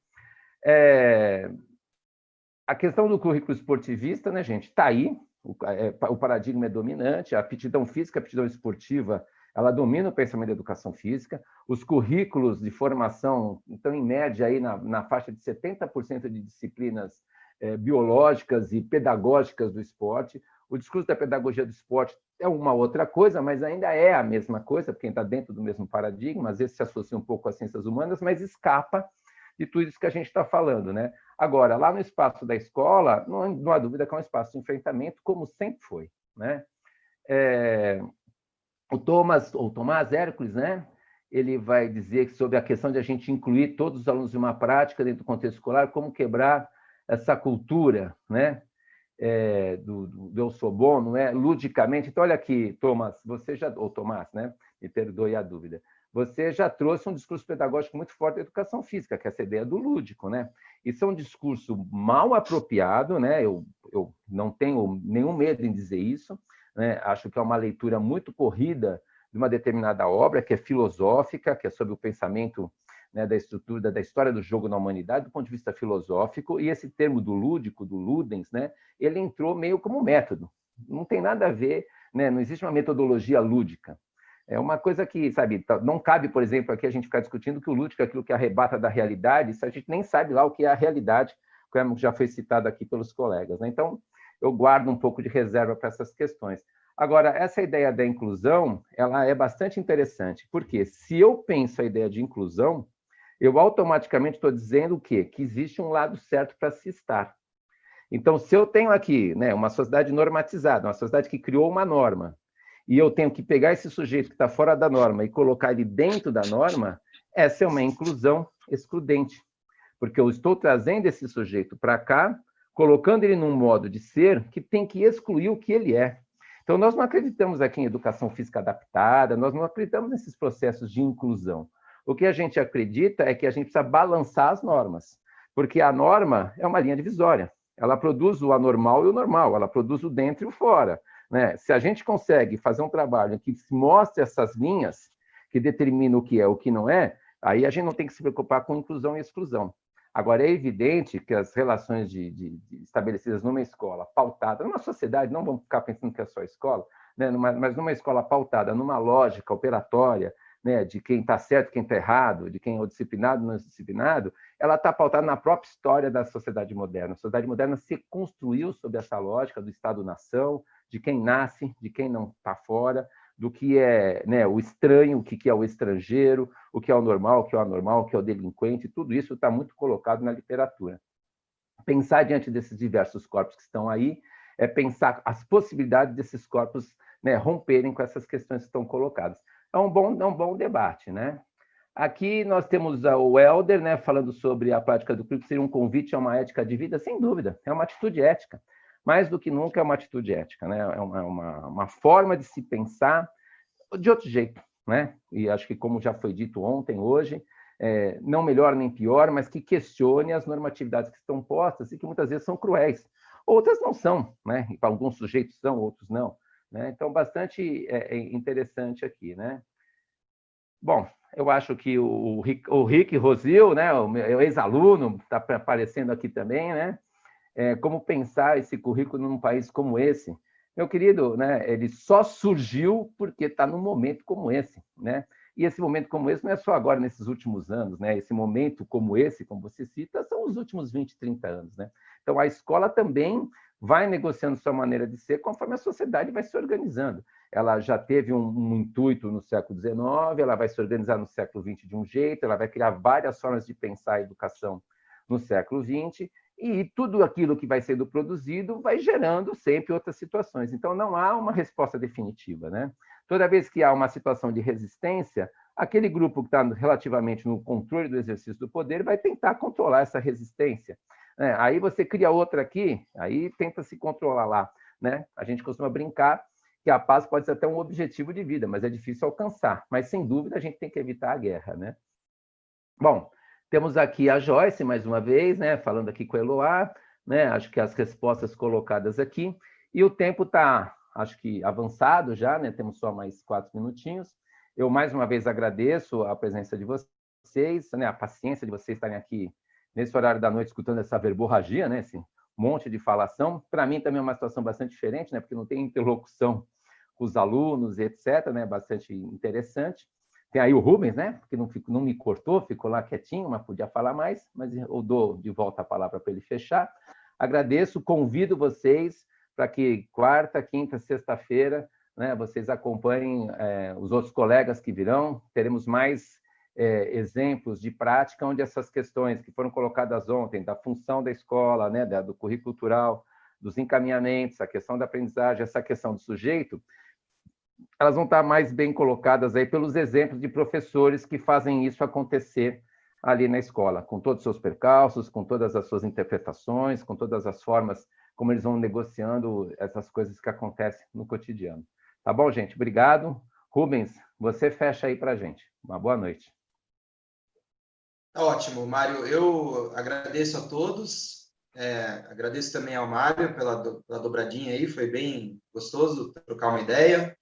A questão do currículo esportivista, né, gente, está aí, o paradigma é dominante, a aptidão física, a aptidão esportiva, ela domina o pensamento da educação física, os currículos de formação estão, em média, aí na faixa de 70% de disciplinas biológicas e pedagógicas do esporte. O discurso da pedagogia do esporte é uma outra coisa, mas ainda é a mesma coisa, porque está dentro do mesmo paradigma, às vezes se associa um pouco às ciências humanas, mas escapa de tudo isso que a gente está falando, né? Agora, lá no espaço da escola, não há dúvida que é um espaço de enfrentamento, como sempre foi, né? O Tomás Hércules, né? Ele vai dizer que sobre a questão de a gente incluir todos os alunos de uma prática dentro do contexto escolar, como quebrar essa cultura, né? Do eu sou bom, não é? Ludicamente. Então, olha aqui, Tomás, Tomás, né? Me perdoe a dúvida. Você já trouxe um discurso pedagógico muito forte da educação física, que é essa ideia do lúdico, né? Isso é um discurso mal apropriado, né? Eu não tenho nenhum medo em dizer isso, né? Acho que é uma leitura muito corrida de uma determinada obra, que é filosófica, que é sobre o pensamento, né, da estrutura, da história do jogo na humanidade, do ponto de vista filosófico, e esse termo do lúdico, do ludens, né? Ele entrou meio como método. Não tem nada a ver, né? Não existe uma metodologia lúdica. É uma coisa que, sabe, não cabe, por exemplo, aqui a gente ficar discutindo que o lúdico é aquilo que arrebata da realidade, isso a gente nem sabe lá o que é a realidade, como já foi citado aqui pelos colegas, né? Então, eu guardo um pouco de reserva para essas questões. Agora, essa ideia da inclusão, ela é bastante interessante, porque se eu penso a ideia de inclusão, eu automaticamente estou dizendo o quê? Que existe um lado certo para se estar. Então, se eu tenho aqui, né, uma sociedade normatizada, uma sociedade que criou uma norma, e eu tenho que pegar esse sujeito que está fora da norma e colocar ele dentro da norma, essa é uma inclusão excludente, porque eu estou trazendo esse sujeito para cá, colocando ele num modo de ser que tem que excluir o que ele é. Então, nós não acreditamos aqui em educação física adaptada, nós não acreditamos nesses processos de inclusão. O que a gente acredita é que a gente precisa balançar as normas, porque a norma é uma linha divisória. Ela produz o anormal e o normal, ela produz o dentro e o fora, né? Se a gente consegue fazer um trabalho que mostre essas linhas, que determina o que é, o que não é, aí a gente não tem que se preocupar com inclusão e exclusão. Agora, é evidente que as relações estabelecidas numa escola pautada, numa sociedade, não vamos ficar pensando que é só escola, né? Mas numa escola pautada, numa lógica operatória, né? De quem está certo, quem está errado, de quem é o disciplinado, não é disciplinado, ela está pautada na própria história da sociedade moderna. A sociedade moderna se construiu sob essa lógica do Estado-nação, de quem nasce, de quem não está fora, do que é, né, o estranho, o que é o estrangeiro, o que é o normal, o que é o anormal, o que é o delinquente, tudo isso está muito colocado na literatura. Pensar diante desses diversos corpos que estão aí é pensar as possibilidades desses corpos, né, romperem com essas questões que estão colocadas. É um bom debate, né? Aqui nós temos o Helder, né, falando sobre a prática do currículo, seria um convite a uma ética de vida, sem dúvida, é uma atitude ética. Mais do que nunca é uma atitude ética, né? É uma forma de se pensar de outro jeito, né? E acho que, como já foi dito ontem, hoje, não melhor nem pior, mas que questione as normatividades que estão postas e que muitas vezes são cruéis. Outras não são, né? Para alguns sujeitos são, outros não, né? Então, bastante interessante aqui, né? Bom, eu acho que o Rick Rosil, né, o meu ex-aluno, está aparecendo aqui também, né? Como pensar esse currículo num país como esse. Meu querido, né, ele só surgiu porque está num momento como esse, né? E esse momento como esse não é só agora, nesses últimos anos, né? Esse momento como esse, como você cita, são os últimos 20, 30 anos, né? Então, a escola também vai negociando sua maneira de ser conforme a sociedade vai se organizando. Ela já teve um intuito no século XIX, ela vai se organizar no século XX de um jeito, ela vai criar várias formas de pensar a educação no século XX, e tudo aquilo que vai sendo produzido vai gerando sempre outras situações. Então, não há uma resposta definitiva, né? Toda vez que há uma situação de resistência, aquele grupo que está relativamente no controle do exercício do poder vai tentar controlar essa resistência. Aí você cria outra aqui, aí tenta se controlar lá, né? A gente costuma brincar que a paz pode ser até um objetivo de vida, mas é difícil alcançar. Mas, sem dúvida, a gente tem que evitar a guerra, né? Bom, temos aqui a Joyce, mais uma vez, né, falando aqui com a Eloá, né, acho que as respostas colocadas aqui, e o tempo está, acho que avançado já, né, temos só mais 4 minutinhos. Eu, mais uma vez, agradeço a presença de vocês, né, a paciência de vocês estarem aqui nesse horário da noite escutando essa verborragia, né, esse monte de falação. Para mim também é uma situação bastante diferente, né, porque não tem interlocução com os alunos, etc., né, bastante interessante. Tem aí o Rubens, né? Que não me cortou, ficou lá quietinho, mas podia falar mais, mas eu dou de volta a palavra para ele fechar. Agradeço, convido vocês para que quarta, quinta, sexta-feira, né, vocês acompanhem os outros colegas que virão. Teremos mais exemplos de prática onde essas questões que foram colocadas ontem, da função da escola, né, do currículo cultural, dos encaminhamentos, a questão da aprendizagem, essa questão do sujeito, elas vão estar mais bem colocadas aí pelos exemplos de professores que fazem isso acontecer ali na escola, com todos os seus percalços, com todas as suas interpretações, com todas as formas como eles vão negociando essas coisas que acontecem no cotidiano. Tá bom, gente? Obrigado. Rubens, você fecha aí para a gente. Uma boa noite. Ótimo, Mário. Eu agradeço a todos. Agradeço também ao Mário pela dobradinha aí. Foi bem gostoso trocar uma ideia.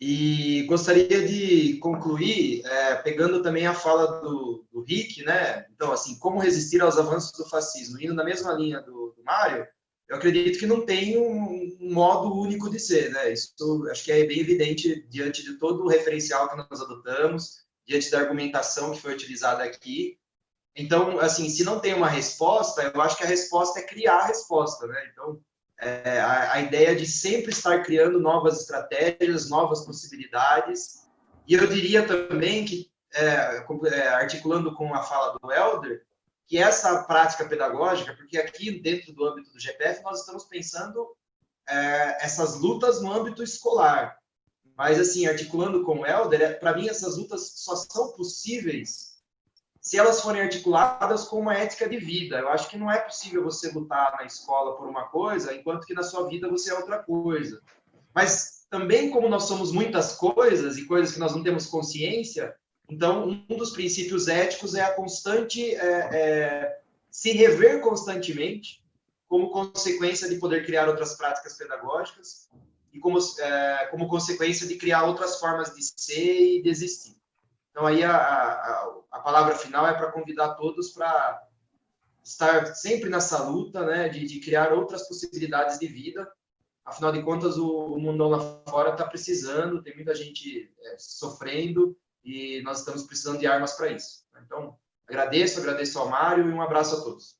E gostaria de concluir pegando também a fala do Rick, né? Então, assim, como resistir aos avanços do fascismo? Indo na mesma linha do Mário, eu acredito que não tem um modo único de ser, né? Isso acho que é bem evidente diante de todo o referencial que nós adotamos, diante da argumentação que foi utilizada aqui. Então, assim, se não tem uma resposta, eu acho que a resposta é criar a resposta, né? Então, a ideia de sempre estar criando novas estratégias, novas possibilidades. E eu diria também que, articulando com a fala do Helder, que essa prática pedagógica, porque aqui dentro do âmbito do GPF nós estamos pensando essas lutas no âmbito escolar, Mas, assim, articulando com o Helder, para mim essas lutas só são possíveis se elas forem articuladas com uma ética de vida. Eu acho que não é possível você lutar na escola por uma coisa, enquanto que na sua vida você é outra coisa. Mas também, como nós somos muitas coisas e coisas que nós não temos consciência, então um dos princípios éticos é a constante se rever constantemente, como consequência de poder criar outras práticas pedagógicas e como consequência de criar outras formas de ser e de existir. Então, aí a palavra final é para convidar todos para estar sempre nessa luta, né, de criar outras possibilidades de vida. Afinal de contas, o mundo lá fora está precisando, tem muita gente sofrendo e nós estamos precisando de armas para isso. Então, agradeço ao Mário e um abraço a todos.